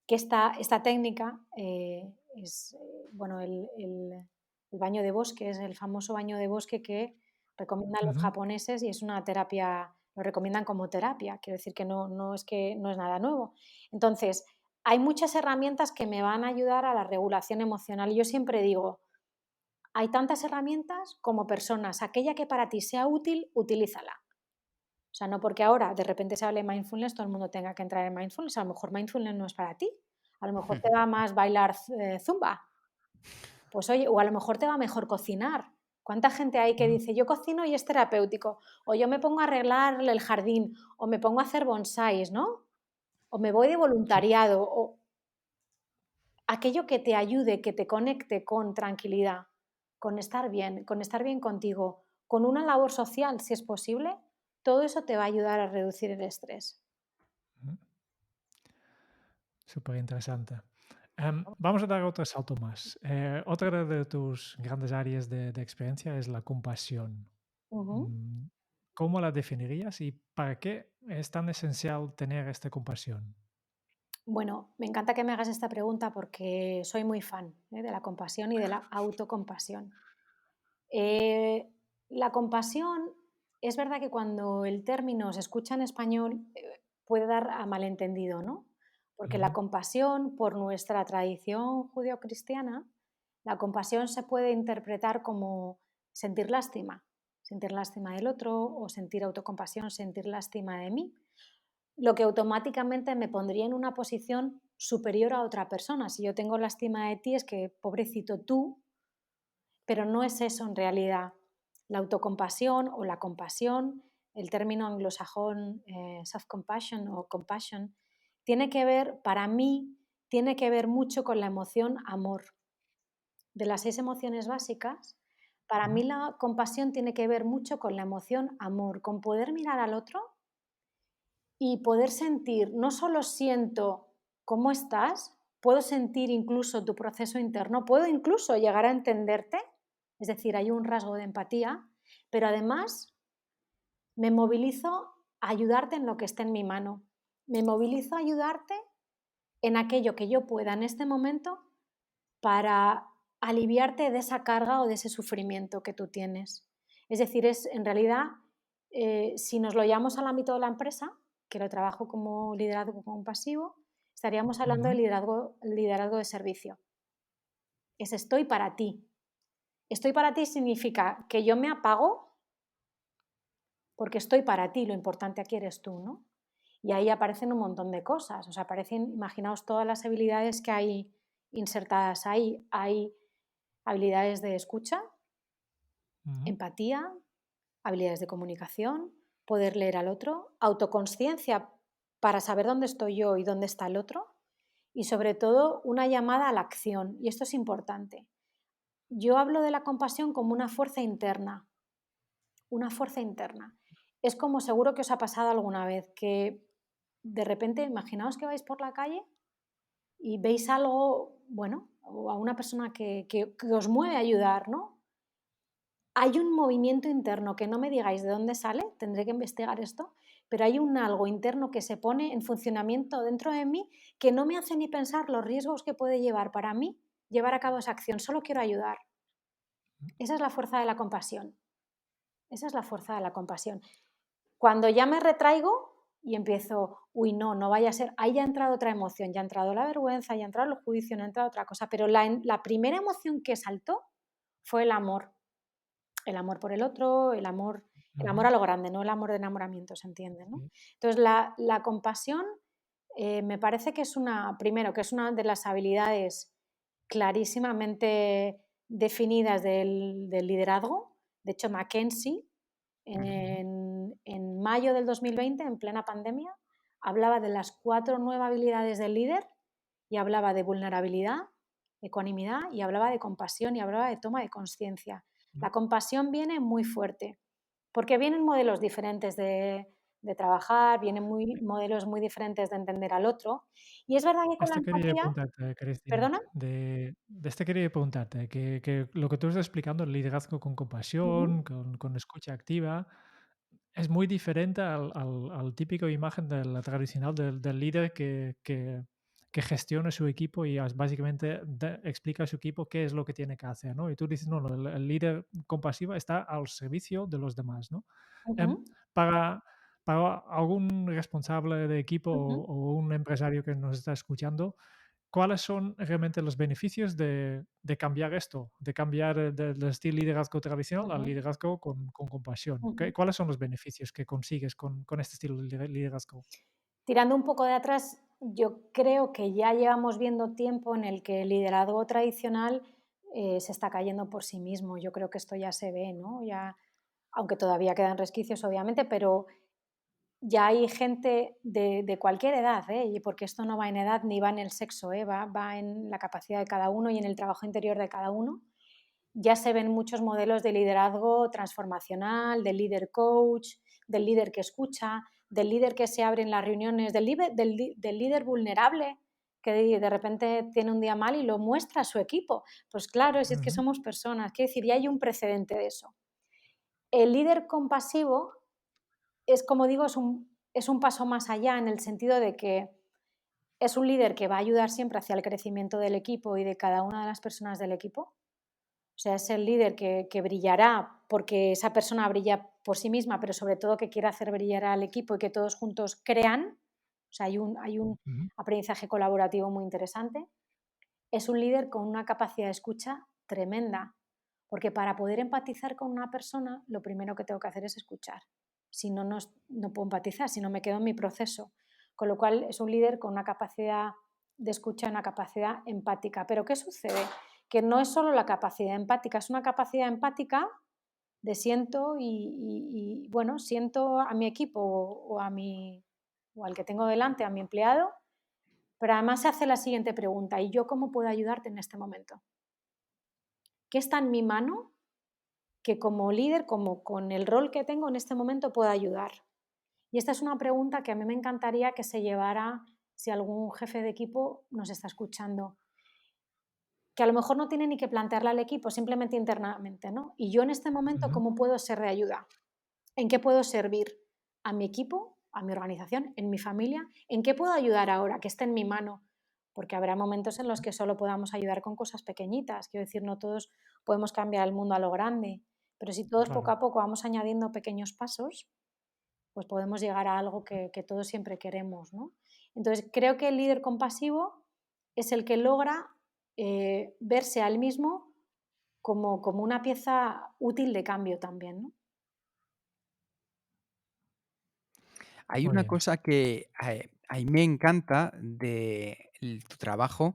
que esta técnica es, bueno, el baño de bosque, es el famoso baño de bosque que recomiendan los japoneses y es una terapia, lo recomiendan como terapia, quiero decir que no es nada nuevo. Entonces, hay muchas herramientas que me van a ayudar a la regulación emocional. Yo siempre digo, hay tantas herramientas como personas, aquella que para ti sea útil, utilízala. O sea, no porque ahora de repente se hable de mindfulness, todo el mundo tenga que entrar en mindfulness. A lo mejor mindfulness no es para ti. A lo mejor te va más bailar zumba. Pues oye, o a lo mejor te va mejor cocinar. ¿Cuánta gente hay que dice, yo cocino y es terapéutico? O yo me pongo a arreglar el jardín, o me pongo a hacer bonsáis, ¿no? O me voy de Sí. voluntariado, o aquello que te ayude, que te conecte con tranquilidad, con estar bien contigo, con una labor social, si es posible, todo eso te va a ayudar a reducir el estrés. Súper interesante. Vamos a dar otro salto más. Otra de tus grandes áreas de experiencia es la compasión. Ujú. Mm, ¿Cómo la definirías y para qué es tan esencial tener esta compasión? Bueno, me encanta que me hagas esta pregunta porque soy muy fan de la compasión y de la autocompasión. Eh, la compasión, es verdad que cuando el término se escucha en español puede dar a malentendido, ¿no? Porque la Ujú, compasión, por nuestra tradición judeocristiana, la compasión se puede interpretar como sentir lástima del otro o sentir autocompasión, sentir lástima de mí, lo que automáticamente me pondría en una posición superior a otra persona. Si yo tengo lástima de ti, es que pobrecito tú, pero no es eso en realidad. La autocompasión o la compasión, el término anglosajón self-compassion o compassion, tiene que ver, para mí, tiene que ver mucho con la emoción amor. De las 6 emociones básicas, para ujú, mí la compasión tiene que ver mucho con la emoción amor, con poder mirar al otro y poder sentir, no solo siento cómo estás, puedo sentir incluso tu proceso interno, puedo incluso llegar a entenderte, es decir, hay un rasgo de empatía, pero además me movilizo a ayudarte en lo que esté en mi mano, me movilizo a ayudarte en aquello que yo pueda en este momento para aliviarte de esa carga o de ese sufrimiento que tú tienes. Es decir, es en realidad, si nos lo llevamos al ámbito de la empresa, que lo trabajo como liderazgo compasivo, estaríamos hablando de Ujú. liderazgo de servicio. Es estoy para ti. Estoy para ti significa que yo me apago porque estoy para ti, lo importante aquí eres tú, ¿no? Y ahí aparecen un montón de cosas, o sea, aparecen, imaginaos todas las habilidades que hay insertadas ahí. Hay habilidades de escucha, Ujú. empatía, habilidades de comunicación, poder leer al otro, autoconsciencia para saber dónde estoy yo y dónde está el otro, y sobre todo una llamada a la acción, y esto es importante. Yo hablo de la compasión como una fuerza interna, una fuerza interna. Es como seguro que os ha pasado alguna vez que de repente, imaginaos que vais por la calle y veis algo, bueno, o a una persona que os mueve a ayudar, ¿no? Hay un movimiento interno que no me digáis de dónde sale, tendré que investigar esto, pero hay un algo interno que se pone en funcionamiento dentro de mí que no me hace ni pensar los riesgos que puede llevar para mí llevar a cabo esa acción, solo quiero ayudar. Esa es la fuerza de la compasión. Esa es la fuerza de la compasión. Cuando ya me retraigo y empiezo, uy, no, no vaya a ser, ahí ya ha entrado otra emoción, ya ha entrado la vergüenza, ya ha entrado el juicio, no ha entrado otra cosa, pero la primera emoción que saltó fue el amor por el otro, el amor Ujú. a lo grande, no el amor de enamoramiento, ¿se entiende? ¿No? Sí. Entonces, la compasión me parece que es primero, que es una de las habilidades clarísimamente definidas del liderazgo. De hecho, McKinsey, Ujú. en mayo del 2020, en plena pandemia, hablaba de las 4 nuevas habilidades del líder y hablaba de vulnerabilidad, ecuanimidad y hablaba de compasión y hablaba de toma de conciencia. Mm. La compasión viene muy fuerte, porque vienen modelos diferentes de trabajar, vienen modelos muy diferentes de entender al otro. Y es verdad que con la Esto quería empatía, preguntarte, Cristina, ¿perdona? de este quería preguntarte, que lo que tú estás explicando, el liderazgo con Ujú, compasión, con escucha activa, es muy diferente al típico imagen de la tradicional del líder que gestiona su equipo y básicamente explica a su equipo qué es lo que tiene que hacer, ¿no? Y tú dices, no, no, el líder compasivo está al servicio de los demás, ¿no? Em, ujú, para, para algún responsable de equipo ujú, o un empresario que nos está escuchando, ¿cuáles son realmente los beneficios de cambiar esto? De cambiar del estilo liderazgo tradicional al ujú, liderazgo con compasión. ujú. ¿Cuáles son los beneficios que consigues con este estilo de liderazgo? Tirando un poco de atrás, yo creo que ya llevamos viendo tiempo en el que el liderazgo tradicional se está cayendo por sí mismo. Yo creo que esto ya se ve, ¿no? Ya, aunque todavía quedan resquicios, obviamente, pero ya hay gente de cualquier edad, ¿eh? Y porque esto no va en edad ni va en el sexo, ¿eh? Va en la capacidad de cada uno y en el trabajo interior de cada uno. Ya se ven muchos modelos de liderazgo transformacional, del líder coach, del líder que escucha, del líder que se abre en las reuniones, del líder vulnerable que de repente tiene un día mal y lo muestra a su equipo. Pues claro, es que Ujú. somos personas, quiero decir, ya hay un precedente de eso. El líder compasivo es, como digo, es un paso más allá en el sentido de que es un líder que va a ayudar siempre hacia el crecimiento del equipo y de cada una de las personas del equipo. O sea, es el líder que brillará porque esa persona brilla por sí misma, pero sobre todo que quiere hacer brillar al equipo y que todos juntos crean. O sea, hay un Ujú. aprendizaje colaborativo muy interesante. Es un líder con una capacidad de escucha tremenda, porque para poder empatizar con una persona, lo primero que tengo que hacer es escuchar. Si no, no puedo empatizar, si no me quedo en mi proceso. Con lo cual, es un líder con una capacidad de escucha y una capacidad empática. Pero ¿qué sucede? Que no es solo la capacidad empática, es una capacidad empática de siento bueno, siento a mi equipo o al que tengo delante, a mi empleado, pero además se hace la siguiente pregunta: ¿y yo cómo puedo ayudarte en este momento? ¿Qué está en mi mano que como líder, como con el rol que tengo en este momento, pueda ayudar? Y esta es una pregunta que a mí me encantaría que se llevara, si algún jefe de equipo nos está escuchando, que a lo mejor no tiene ni que plantearla al equipo, simplemente internamente, ¿no? Y yo en este momento, Ujú. ¿cómo puedo ser de ayuda? ¿En qué puedo servir a mi equipo, a mi organización, en mi familia? ¿En qué puedo ayudar ahora que esté en mi mano? Porque habrá momentos en los que solo podamos ayudar con cosas pequeñitas. Quiero decir, no todos podemos cambiar el mundo a lo grande, Pero si todos poco Claro. a poco vamos añadiendo pequeños pasos, pues podemos llegar a algo que todos siempre queremos, ¿no? Entonces, creo que el líder compasivo es el que logra verse a él mismo como una pieza útil de cambio también, ¿no? Hay Muy una bien. cosa que a mí me encanta de tu trabajo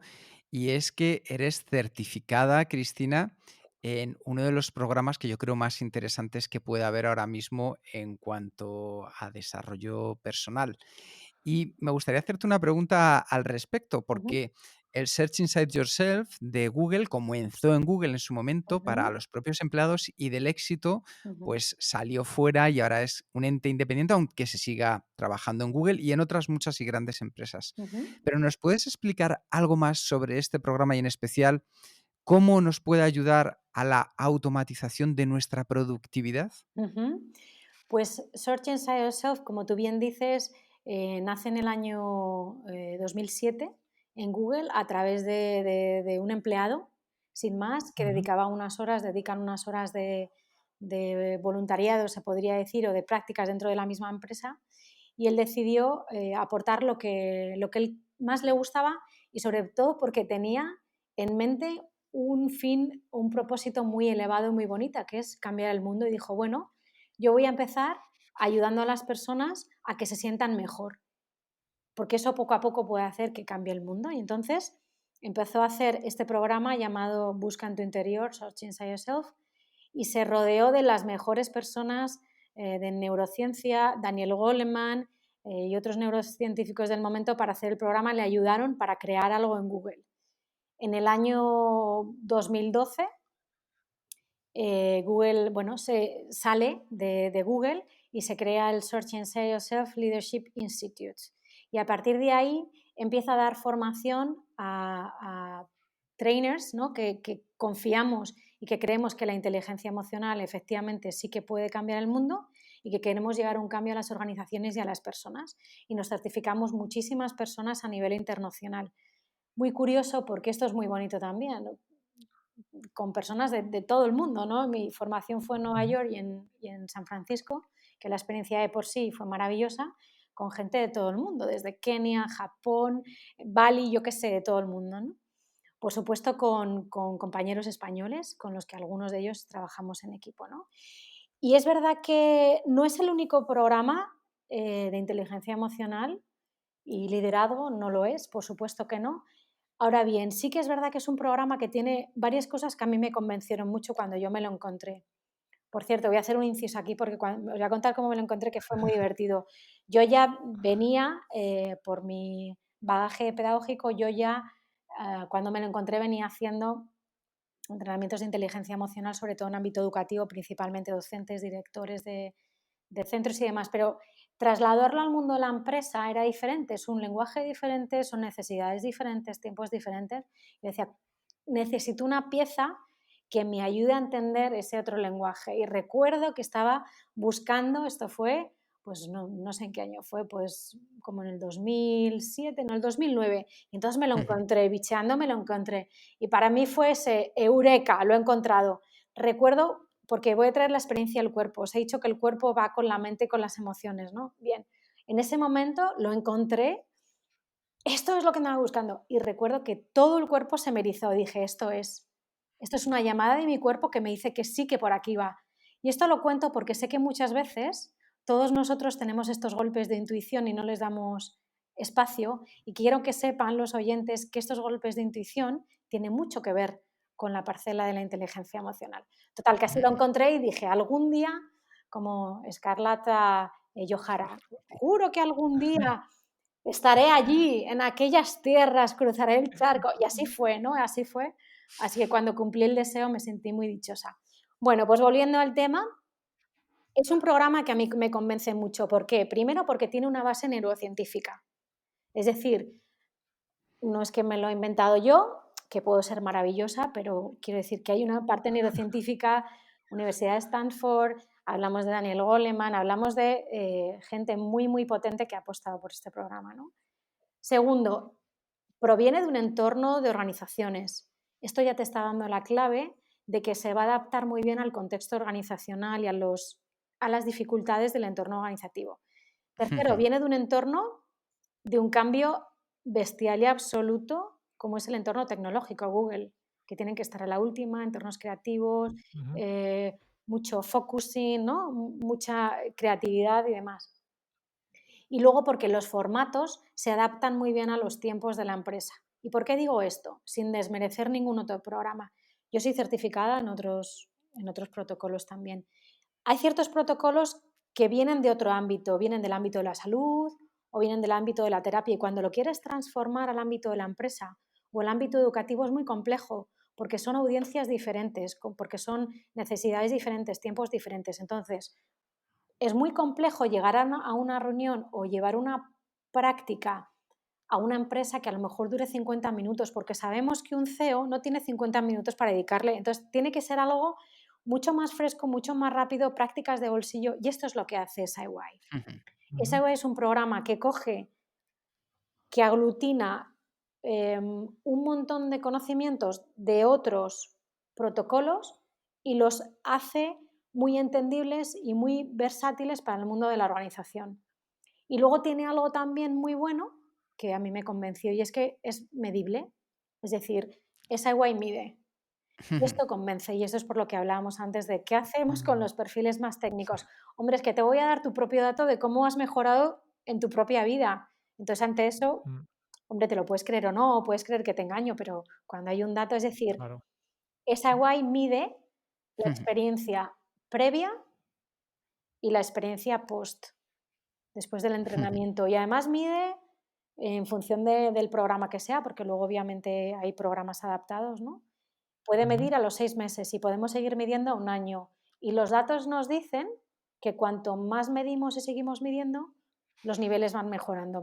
y es que eres certificada, Cristina, en uno de los programas que yo creo más interesantes que puede haber ahora mismo en cuanto a desarrollo personal. Y me gustaría hacerte una pregunta al respecto, Ujú, porque el Search Inside Yourself de Google comenzó en Google en su momento para ujú, los propios empleados y del éxito ujú, pues salió fuera y ahora es un ente independiente, aunque se siga trabajando en Google y en otras muchas y grandes empresas. ujú. Pero ¿nos puedes explicar algo más sobre este programa y en especial cómo nos puede ayudar a la automatización de nuestra productividad? Ujú. Pues Search Inside Yourself, como tú bien dices, nace en el año 2007 en Google a través de un empleado, sin más, que Ujú. dedican unas horas de voluntariado, se podría decir, o de prácticas dentro de la misma empresa, y él decidió aportar lo que él más le gustaba y sobre todo porque tenía en mente un fin, un propósito muy elevado y muy bonita, que es cambiar el mundo, y dijo, bueno, yo voy a empezar ayudando a las personas a que se sientan mejor, porque eso poco a poco puede hacer que cambie el mundo. Y entonces empezó a hacer este programa llamado Busca en tu interior, Search Inside Yourself, y se rodeó de las mejores personas de neurociencia, Daniel Goleman y otros neurocientíficos del momento para hacer el programa, le ayudaron para crear algo en Google. En el año 2012 Google, bueno, se sale de Google y se crea el Search Inside Yourself Leadership Institute. Y a partir de ahí empieza a dar formación a trainers, ¿no? que confiamos y que creemos que la inteligencia emocional efectivamente sí que puede cambiar el mundo y que queremos llevar un cambio a las organizaciones y a las personas. Y nos certificamos muchísimas personas a nivel internacional. Muy curioso porque esto es muy bonito también, ¿no? Con personas de todo el mundo, ¿no? Mi formación fue en Nueva Ujú. York y en San Francisco, que la experiencia de por sí fue maravillosa, con gente de todo el mundo, desde Kenia, Japón, Bali, yo qué sé, de todo el mundo, ¿no? Por supuesto, con compañeros españoles, con los que algunos de ellos trabajamos en equipo, ¿no? Y es verdad que no es el único programa de inteligencia emocional y liderazgo, no lo es, por supuesto que no. Ahora bien, sí que es verdad que es un programa que tiene varias cosas que a mí me convencieron mucho cuando yo me lo encontré. Por cierto, voy a hacer un inciso aquí porque os voy a contar cómo me lo encontré, que fue muy divertido. Yo ya venía, por mi bagaje pedagógico, yo ya, cuando me lo encontré, venía haciendo entrenamientos de inteligencia emocional, sobre todo en ámbito educativo, principalmente docentes, directores de centros y demás, pero trasladarlo al mundo de la empresa era diferente, es un lenguaje diferente, son necesidades diferentes, tiempos diferentes. Y decía, necesito una pieza que me ayude a entender ese otro lenguaje. Y recuerdo que estaba buscando, esto fue, pues no sé en qué año fue, pues como en el 2007, no, el 2009. Y entonces me lo encontré, bicheando me lo encontré. Y para mí fue ese eureka, lo he encontrado. Recuerdo, porque voy a traer la experiencia del cuerpo. Os he dicho que el cuerpo va con la mente y con las emociones, ¿no? Bien, en ese momento lo encontré, esto es lo que andaba buscando. Y recuerdo que todo el cuerpo se me erizó. Dije, esto es una llamada de mi cuerpo que me dice que sí, que por aquí va. Y esto lo cuento porque sé que muchas veces todos nosotros tenemos estos golpes de intuición y no les damos espacio. Y quiero que sepan los oyentes que estos golpes de intuición tienen mucho que ver con la parcela de la inteligencia emocional. Total, que así lo encontré y dije, algún día, como Escarlata Johara, juro que algún día estaré allí, en aquellas tierras, cruzaré el charco. Y así fue, ¿no? Así fue. Así que cuando cumplí el deseo me sentí muy dichosa. Bueno, pues volviendo al tema, es un programa que a mí me convence mucho. ¿Por qué? Primero porque tiene una base neurocientífica. Es decir, no es que me lo he inventado yo, que puedo ser maravillosa, pero quiero decir que hay una parte neurocientífica, Universidad de Stanford, hablamos de Daniel Goleman, hablamos de gente muy, muy potente que ha apostado por este programa, ¿no? Segundo, proviene de un entorno de organizaciones. Esto ya te está dando la clave de que se va a adaptar muy bien al contexto organizacional y a las dificultades del entorno organizativo. Tercero, viene de un entorno de un cambio bestial y absoluto, como es el entorno tecnológico, Google, que tienen que estar a la última, entornos creativos, Ujú. mucho focusing, ¿no? Mucha creatividad y demás. Y luego porque los formatos se adaptan muy bien a los tiempos de la empresa. ¿Y por qué digo esto? Sin desmerecer ningún otro programa. Yo soy certificada en otros protocolos también. Hay ciertos protocolos que vienen de otro ámbito, vienen del ámbito de la salud o vienen del ámbito de la terapia, y cuando lo quieres transformar al ámbito de la empresa o al ámbito educativo es muy complejo porque son audiencias diferentes, porque son necesidades diferentes, tiempos diferentes. Entonces, es muy complejo llegar a una reunión o llevar una práctica a una empresa que a lo mejor dure 50 minutos, porque sabemos que un CEO no tiene 50 minutos para dedicarle. Entonces, tiene que ser algo mucho más fresco, mucho más rápido, prácticas de bolsillo, y esto es lo que hace SciWhy. Ujú. SciWhy es un programa que aglutina un montón de conocimientos de otros protocolos y los hace muy entendibles y muy versátiles para el mundo de la organización. Y luego tiene algo también muy bueno que a mí me convenció, y es que es medible. Es decir, SIY mide. Y esto convence, y eso es por lo que hablábamos antes de qué hacemos con Mm, los perfiles más sí. técnicos. Hombre, es que te voy a dar tu propio dato de cómo has mejorado en tu propia vida. Entonces, ante eso, Mm, hombre, te lo puedes creer o no, o puedes creer que te engaño, pero cuando hay un dato, es decir, claro. SIY mide la experiencia previa y la experiencia post, después del entrenamiento. Y además mide en función del programa que sea, porque luego obviamente hay programas adaptados, ¿no? Puede Ujú. medir a los 6 meses y podemos seguir midiendo a un año. Y los datos nos dicen que cuanto más medimos y seguimos midiendo, los niveles van mejorando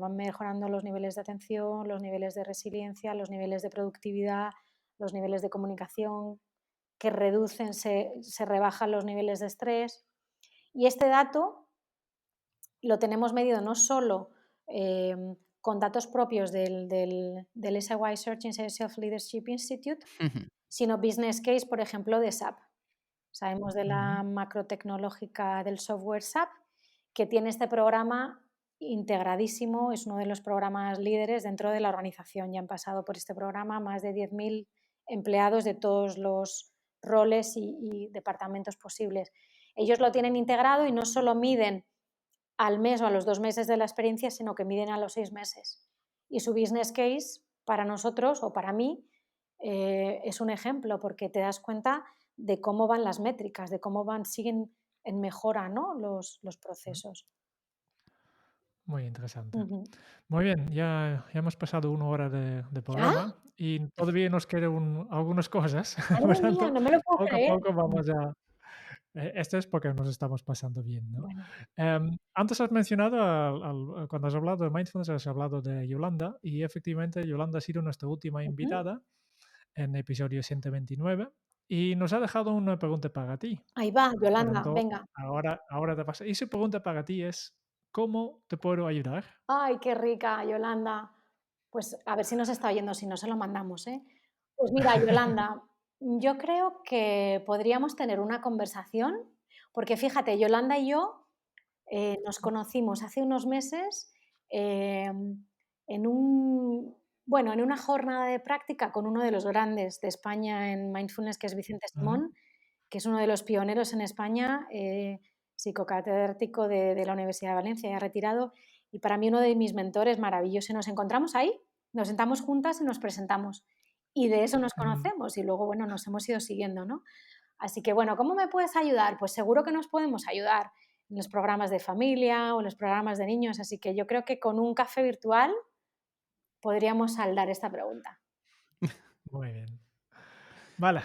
los niveles de atención, los niveles de resiliencia, los niveles de productividad, los niveles de comunicación, que reducen, se rebajan los niveles de estrés. Y este dato lo tenemos medido no solo con datos propios del SIY Search Inside Self Leadership Institute, sino business case, por ejemplo, de SAP. Sabemos de Ujú. la macrotecnológica del software SAP, que tiene este programa integradísimo, es uno de los programas líderes dentro de la organización. Ya han pasado por este programa más de 10.000 empleados de todos los roles y departamentos posibles. Ellos lo tienen integrado y no solo miden al mes o a los 2 meses de la experiencia, sino que miden a los 6 meses. Y su business case para nosotros o para mí es un ejemplo, porque te das cuenta de cómo van las métricas, de cómo siguen en mejora, ¿no? Los Ujú. procesos. Muy interesante. Ujú. Muy bien, ya hemos pasado 1 hora de ¿Ya? programa y todavía nos quedan algunas cosas. Por Madre mía, tanto, no me lo puedo poco a creer. poco vamos a... esto es porque nos estamos pasando bien, ¿no? Bueno. Antes has mencionado, cuando has hablado de mindfulness, has hablado de Yolanda y efectivamente Yolanda ha sido nuestra última Ujú. invitada en episodio 129 y nos ha dejado una pregunta para ti. Ahí va, Por Yolanda, tanto, venga. ahora te pasa. Y su pregunta para ti es, ¿cómo te puedo ayudar? Ay, qué rica, Yolanda. Pues a ver si nos está oyendo, si no se lo mandamos, ¿eh? Pues mira, Yolanda, yo creo que podríamos tener una conversación, porque fíjate, Yolanda y yo nos conocimos hace unos meses en bueno, en una jornada de práctica con uno de los grandes de España en mindfulness, que es Vicente Ujú, Simón, que es uno de los pioneros en España, psicocatedrático de la Universidad de Valencia, ya retirado, y para mí uno de mis mentores maravillosos. Y nos encontramos ahí, nos sentamos juntas y nos presentamos. Y de eso nos ujú. conocemos y luego, bueno, nos hemos ido siguiendo, ¿no? Así que, bueno, ¿cómo me puedes ayudar? Pues seguro que nos podemos ayudar en los programas de familia o en los programas de niños. Así que yo creo que con un café virtual podríamos saldar esta pregunta. Muy bien. Vale,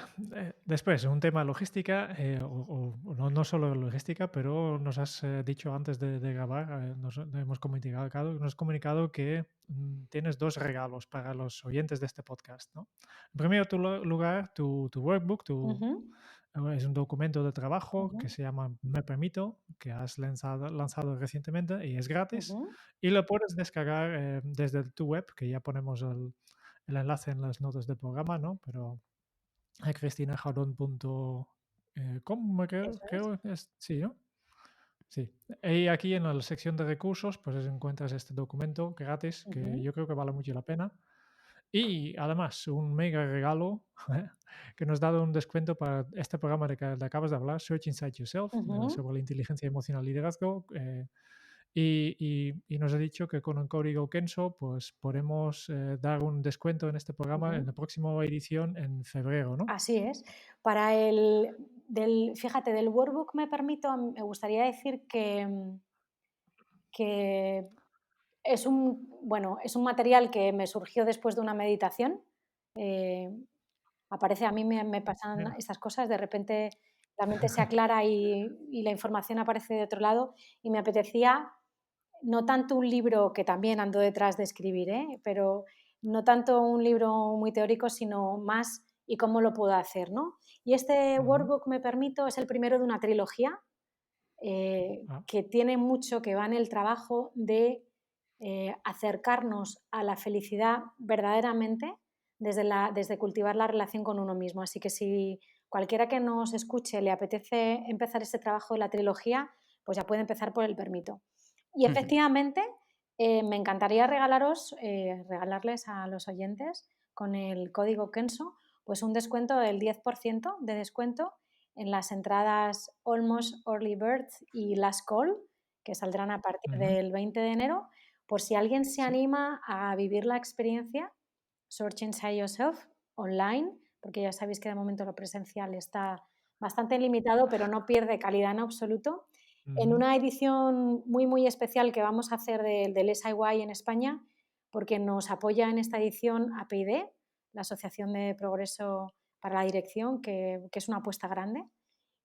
después, un tema logística, o no solo logística, pero nos has dicho antes de grabar, nos has comunicado que tienes 2 regalos para los oyentes de este podcast, ¿no? En primer lugar, tu workbook, Ujú, es un documento de trabajo que ujú, se llama Me Permito, que has lanzado recientemente y es gratis. ujú. Y lo puedes descargar desde tu web, que ya ponemos el enlace en las notas del programa, ¿no? Pero a cristinajardón.com, Eso es. creo que es, sí, ¿no? Sí. Y aquí en la sección de recursos, pues encuentras este documento gratis que Ujú, yo creo que vale mucho la pena. Y además, un mega regalo que nos ha dado un descuento para este programa de que acabas de hablar, Search Inside Yourself, ujú. sobre la inteligencia emocional y liderazgo. Y nos ha dicho que con un código Kenso pues podemos dar un descuento en este programa en Ujú. la próxima edición en febrero, ¿no? Así es. Fíjate, del workbook me gustaría decir que es un material que me surgió después de una meditación. Eh, a mí me pasan Mira. estas cosas, de repente la mente se aclara y la información aparece de otro lado y me apetecía no tanto un libro, que también ando detrás de escribir, pero no tanto un libro muy teórico, sino más y cómo lo puedo hacer, ¿no? Y este Ujú. workbook Me Permito es el primero de una trilogía Ah, que tiene mucho que va en el trabajo de acercarnos a la felicidad verdaderamente desde cultivar la relación con uno mismo. Así que si cualquiera que nos escuche le apetece empezar este trabajo de la trilogía, pues ya puede empezar por el permito. Y efectivamente, me encantaría regalarles a los oyentes con el código Kenso, pues un descuento del 10% de descuento en las entradas Almost Early Bird y Last Call, que saldrán a partir ujú. del 20 de enero, por si alguien se Sí. anima a vivir la experiencia Search Inside Yourself online, porque ya sabéis que de momento lo presencial está bastante limitado, pero no pierde calidad en absoluto. En Ujú. una edición muy, muy especial que vamos a hacer del SIY en España, porque nos apoya en esta edición APID, la Asociación de Progreso para la Dirección, que es una apuesta grande.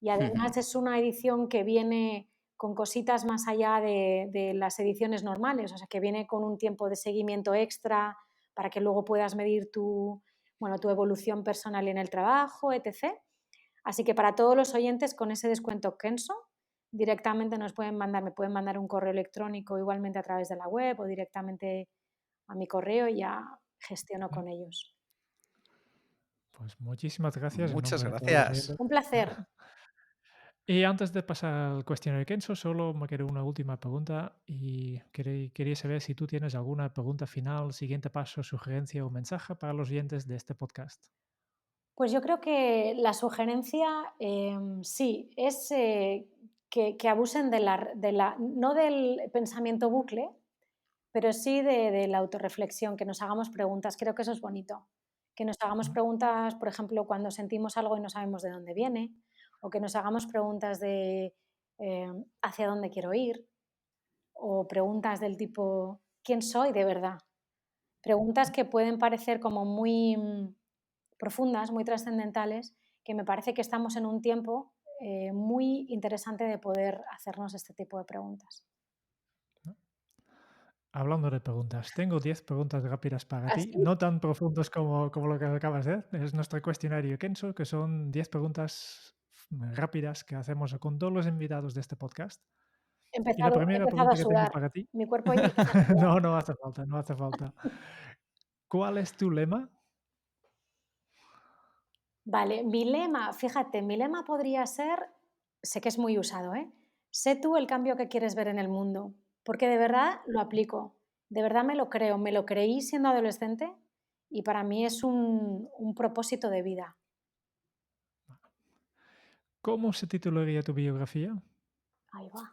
Y además es una edición que viene con cositas más allá de las ediciones normales, o sea, que viene con un tiempo de seguimiento extra para que luego puedas medir tu evolución personal en el trabajo, etc. Así que para todos los oyentes, con ese descuento Kenso, directamente me pueden mandar un correo electrónico igualmente a través de la web o directamente a mi correo y ya gestiono Mm. con ellos. Pues muchísimas gracias en Muchas nombre de todos los gracias. oyentes. Un placer. Y antes de pasar al cuestionario Kenso, solo me queda una última pregunta y quería saber si tú tienes alguna pregunta final, siguiente paso, sugerencia o mensaje para los oyentes de este podcast. Pues yo creo que la sugerencia, sí, es que abusen no del pensamiento bucle, pero sí de la autorreflexión, que nos hagamos preguntas. Creo que eso es bonito. Que nos hagamos Mm. preguntas, por ejemplo, cuando sentimos algo y no sabemos de dónde viene, o que nos hagamos preguntas de hacia dónde quiero ir, o preguntas del tipo, ¿quién soy de verdad? Preguntas que pueden parecer como muy profundas, muy trascendentales, que me parece que estamos en un tiempo muy interesante de poder hacernos este tipo de preguntas. Hablando de preguntas, tengo 10 preguntas rápidas para ti, ¿Así? no tan profundos como lo que acabas de hacer. Es nuestro cuestionario Kenso, que son 10 preguntas rápidas que hacemos con todos los invitados de este podcast. Y la He primera empezado a pregunta que tengo sudar. para ti, Mi cuerpo ya empieza a sudar. no, no hace falta, no hace falta. ¿Cuál es tu lema? Vale, mi lema podría ser, sé que es muy usado, ¿eh? Sé tú el cambio que quieres ver en el mundo, porque de verdad lo aplico, de verdad me lo creo, me lo creí siendo adolescente y para mí es un propósito de vida. ¿Cómo se titularía tu biografía? Ahí va.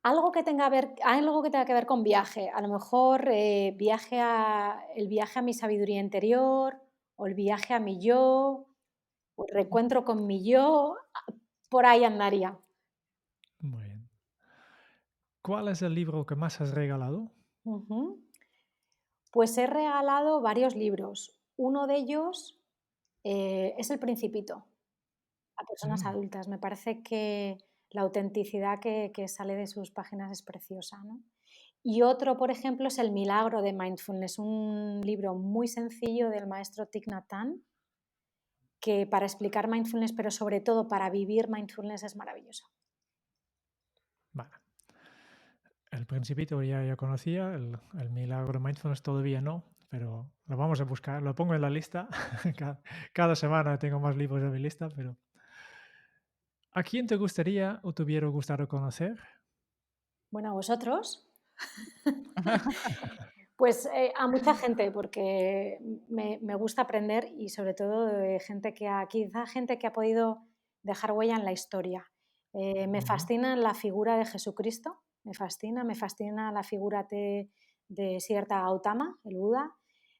Algo que tenga que ver con viaje. A lo mejor el viaje a mi sabiduría interior, o el viaje a mi yo, o el reencuentro con mi yo, por ahí andaría. Muy bien. ¿Cuál es el libro que más has regalado? Ujú. Pues he regalado varios libros. Uno de ellos es El Principito a personas Mm, adultas. Me parece que la autenticidad que sale de sus páginas es preciosa, ¿no? Y otro, por ejemplo, es El Milagro de Mindfulness, un libro muy sencillo del maestro Thich Nhat Hanh, que para explicar mindfulness, pero sobre todo para vivir mindfulness es maravilloso. vale. El Principito ya conocía, el Milagro de Mindfulness todavía no, pero lo vamos a buscar, lo pongo en la lista. Cada semana tengo más libros en mi lista, pero ¿a quién te gustaría o te hubiera gustado conocer? Bueno, a vosotros, pues a mucha gente, porque me gusta aprender y sobre todo de gente quizá gente que ha podido dejar huella en la historia. Me Ujú. fascina la figura de Jesucristo, me fascina la figura de Siddhartha Gautama, el Buda,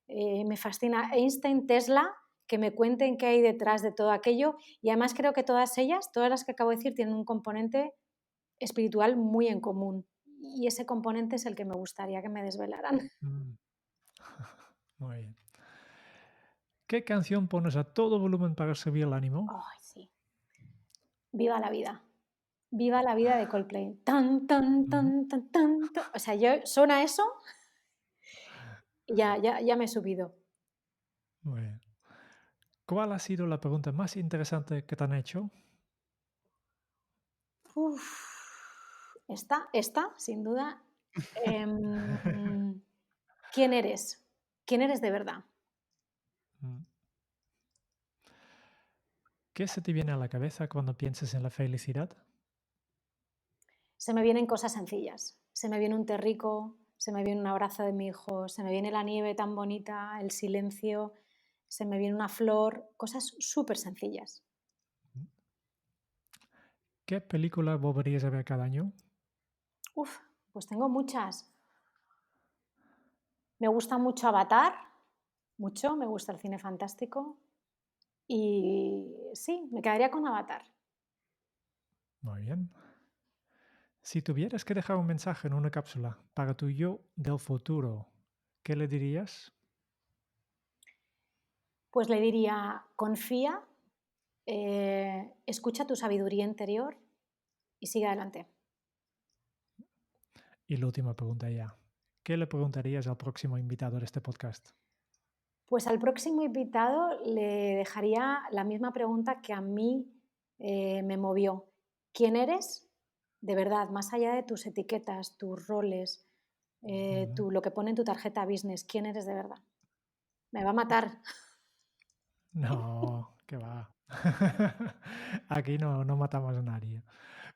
me fascina Einstein, Tesla, que me cuenten qué hay detrás de todo aquello y además creo que todas ellas, todas las que acabo de decir, tienen un componente espiritual muy en común y ese componente es el que me gustaría que me desvelaran. Mm. Muy bien. ¿Qué canción pones a todo volumen para subir el ánimo? Ay, sí. Viva la vida. Viva la vida de Coldplay. Tan, tan, Ujú. tan, tan, tan, tan. O sea, suena eso y ya me he subido. Muy bien. ¿Cuál ha sido la pregunta más interesante que te han hecho? Uf, esta, sin duda. em, ¿Quién eres? ¿Quién eres de verdad? Mm. ¿Qué se te viene a la cabeza cuando piensas en la felicidad? Se me vienen cosas sencillas. Se me viene un terrico, se me viene un abrazo de mi hijo, se me viene la nieve tan bonita, el silencio, se me viene una flor, cosas súper sencillas. ¿Qué película volverías a ver cada año? Uf, pues tengo muchas. Me gusta mucho Avatar, mucho, me gusta el cine fantástico y sí, me quedaría con Avatar. Muy bien. Si tuvieras que dejar un mensaje en una cápsula para tu yo del futuro, ¿qué le dirías? Pues le diría, confía, escucha tu sabiduría interior y sigue adelante. Y la última pregunta ya. ¿Qué le preguntarías al próximo invitado de este podcast? Pues al próximo invitado le dejaría la misma pregunta que a mí me movió. ¿Quién eres? De verdad, más allá de tus etiquetas, tus roles, Ujú. lo que pone en tu tarjeta business, ¿quién eres de verdad? Me va a matar. No, que va. Aquí no matamos a nadie.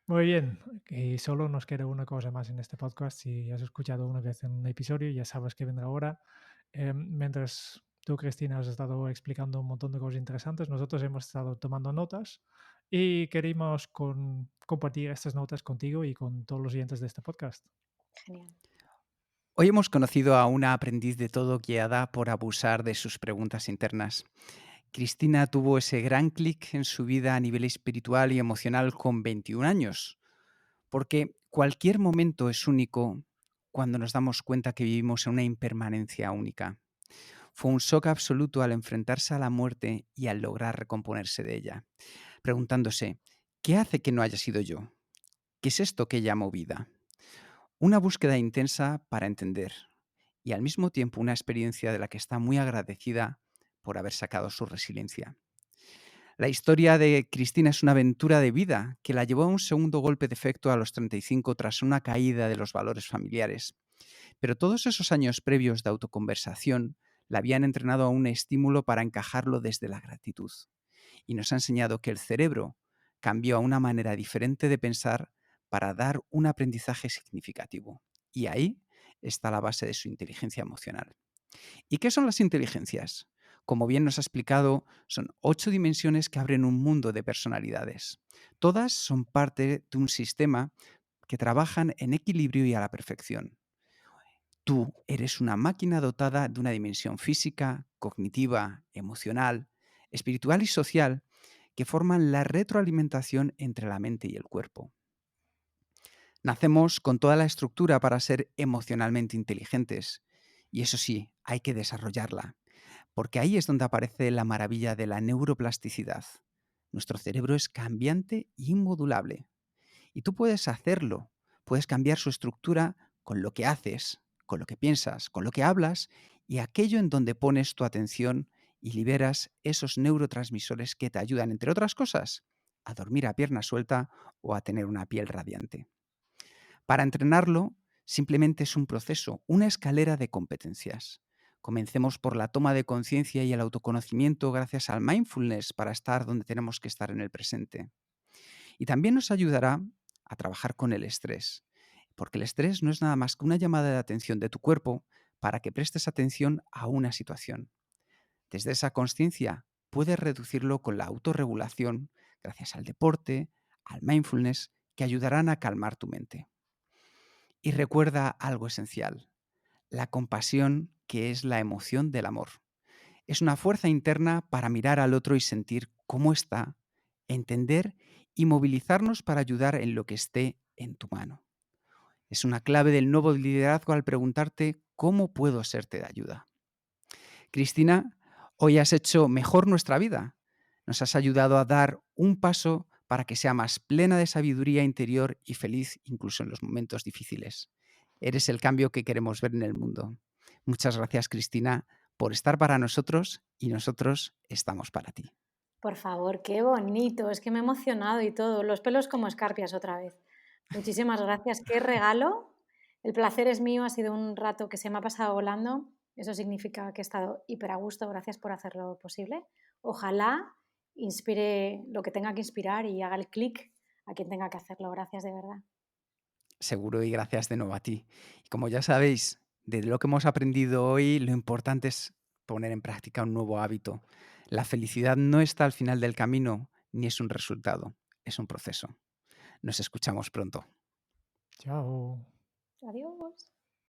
Muy bien, y solo nos queda una cosa más en este podcast. Si has escuchado una vez en un episodio, ya sabes que vendrá ahora. Mientras tú, Cristina, has estado explicando un montón de cosas interesantes, nosotros hemos estado tomando notas y queremos compartir estas notas contigo y con todos los oyentes de este podcast. Genial. Hoy hemos conocido a una aprendiz de todo guiada por abusar de sus preguntas internas. Cristina tuvo ese gran clic en su vida a nivel espiritual y emocional con 21 años, porque cualquier momento es único cuando nos damos cuenta que vivimos en una impermanencia única. Fue un shock absoluto al enfrentarse a la muerte y al lograr recomponerse de ella, preguntándose, ¿qué hace que no haya sido yo? ¿Qué es esto que llamo vida? Una búsqueda intensa para entender y al mismo tiempo una experiencia de la que está muy agradecida por haber sacado su resiliencia. La historia de Cristina es una aventura de vida que la llevó a un segundo golpe de efecto a los 35 tras una caída de los valores familiares. Pero todos esos años previos de autoconversación la habían entrenado a un estímulo para encajarlo desde la gratitud. Y nos ha enseñado que el cerebro cambió a una manera diferente de pensar para dar un aprendizaje significativo. Y ahí está la base de su inteligencia emocional. ¿Y qué son las inteligencias? Como bien nos ha explicado, son 8 dimensiones que abren un mundo de personalidades. Todas son parte de un sistema que trabajan en equilibrio y a la perfección. Tú eres una máquina dotada de una dimensión física, cognitiva, emocional, espiritual y social que forman la retroalimentación entre la mente y el cuerpo. Nacemos con toda la estructura para ser emocionalmente inteligentes y eso sí, hay que desarrollarla, porque ahí es donde aparece la maravilla de la neuroplasticidad. Nuestro cerebro es cambiante y inmodulable. Y tú puedes hacerlo, puedes cambiar su estructura con lo que haces, con lo que piensas, con lo que hablas y aquello en donde pones tu atención y liberas esos neurotransmisores que te ayudan, entre otras cosas, a dormir a pierna suelta o a tener una piel radiante. Para entrenarlo, simplemente es un proceso, una escalera de competencias. Comencemos por la toma de conciencia y el autoconocimiento gracias al mindfulness para estar donde tenemos que estar en el presente. Y también nos ayudará a trabajar con el estrés, porque el estrés no es nada más que una llamada de atención de tu cuerpo para que prestes atención a una situación. Desde esa conciencia puedes reducirlo con la autorregulación gracias al deporte, al mindfulness, que ayudarán a calmar tu mente. Y recuerda algo esencial, la compasión, que es la emoción del amor. Es una fuerza interna para mirar al otro y sentir cómo está, entender y movilizarnos para ayudar en lo que esté en tu mano. Es una clave del nuevo liderazgo al preguntarte cómo puedo serte de ayuda. Cristina, hoy has hecho mejor nuestra vida. Nos has ayudado a dar un paso para que sea más plena de sabiduría interior y feliz incluso en los momentos difíciles. Eres el cambio que queremos ver en el mundo. Muchas gracias, Cristina, por estar para nosotros y nosotros estamos para ti. Por favor, qué bonito, es que me he emocionado y todo, los pelos como escarpias otra vez. Muchísimas gracias, qué regalo. El placer es mío, ha sido un rato que se me ha pasado volando. Eso significa que he estado hiper a gusto, gracias por hacerlo posible. Ojalá inspire lo que tenga que inspirar y haga el clic a quien tenga que hacerlo. Gracias de verdad. Seguro, y gracias de nuevo a ti. Y como ya sabéis, de lo que hemos aprendido hoy, lo importante es poner en práctica un nuevo hábito. La felicidad no está al final del camino, ni es un resultado, es un proceso. Nos escuchamos pronto. Chao. Adiós.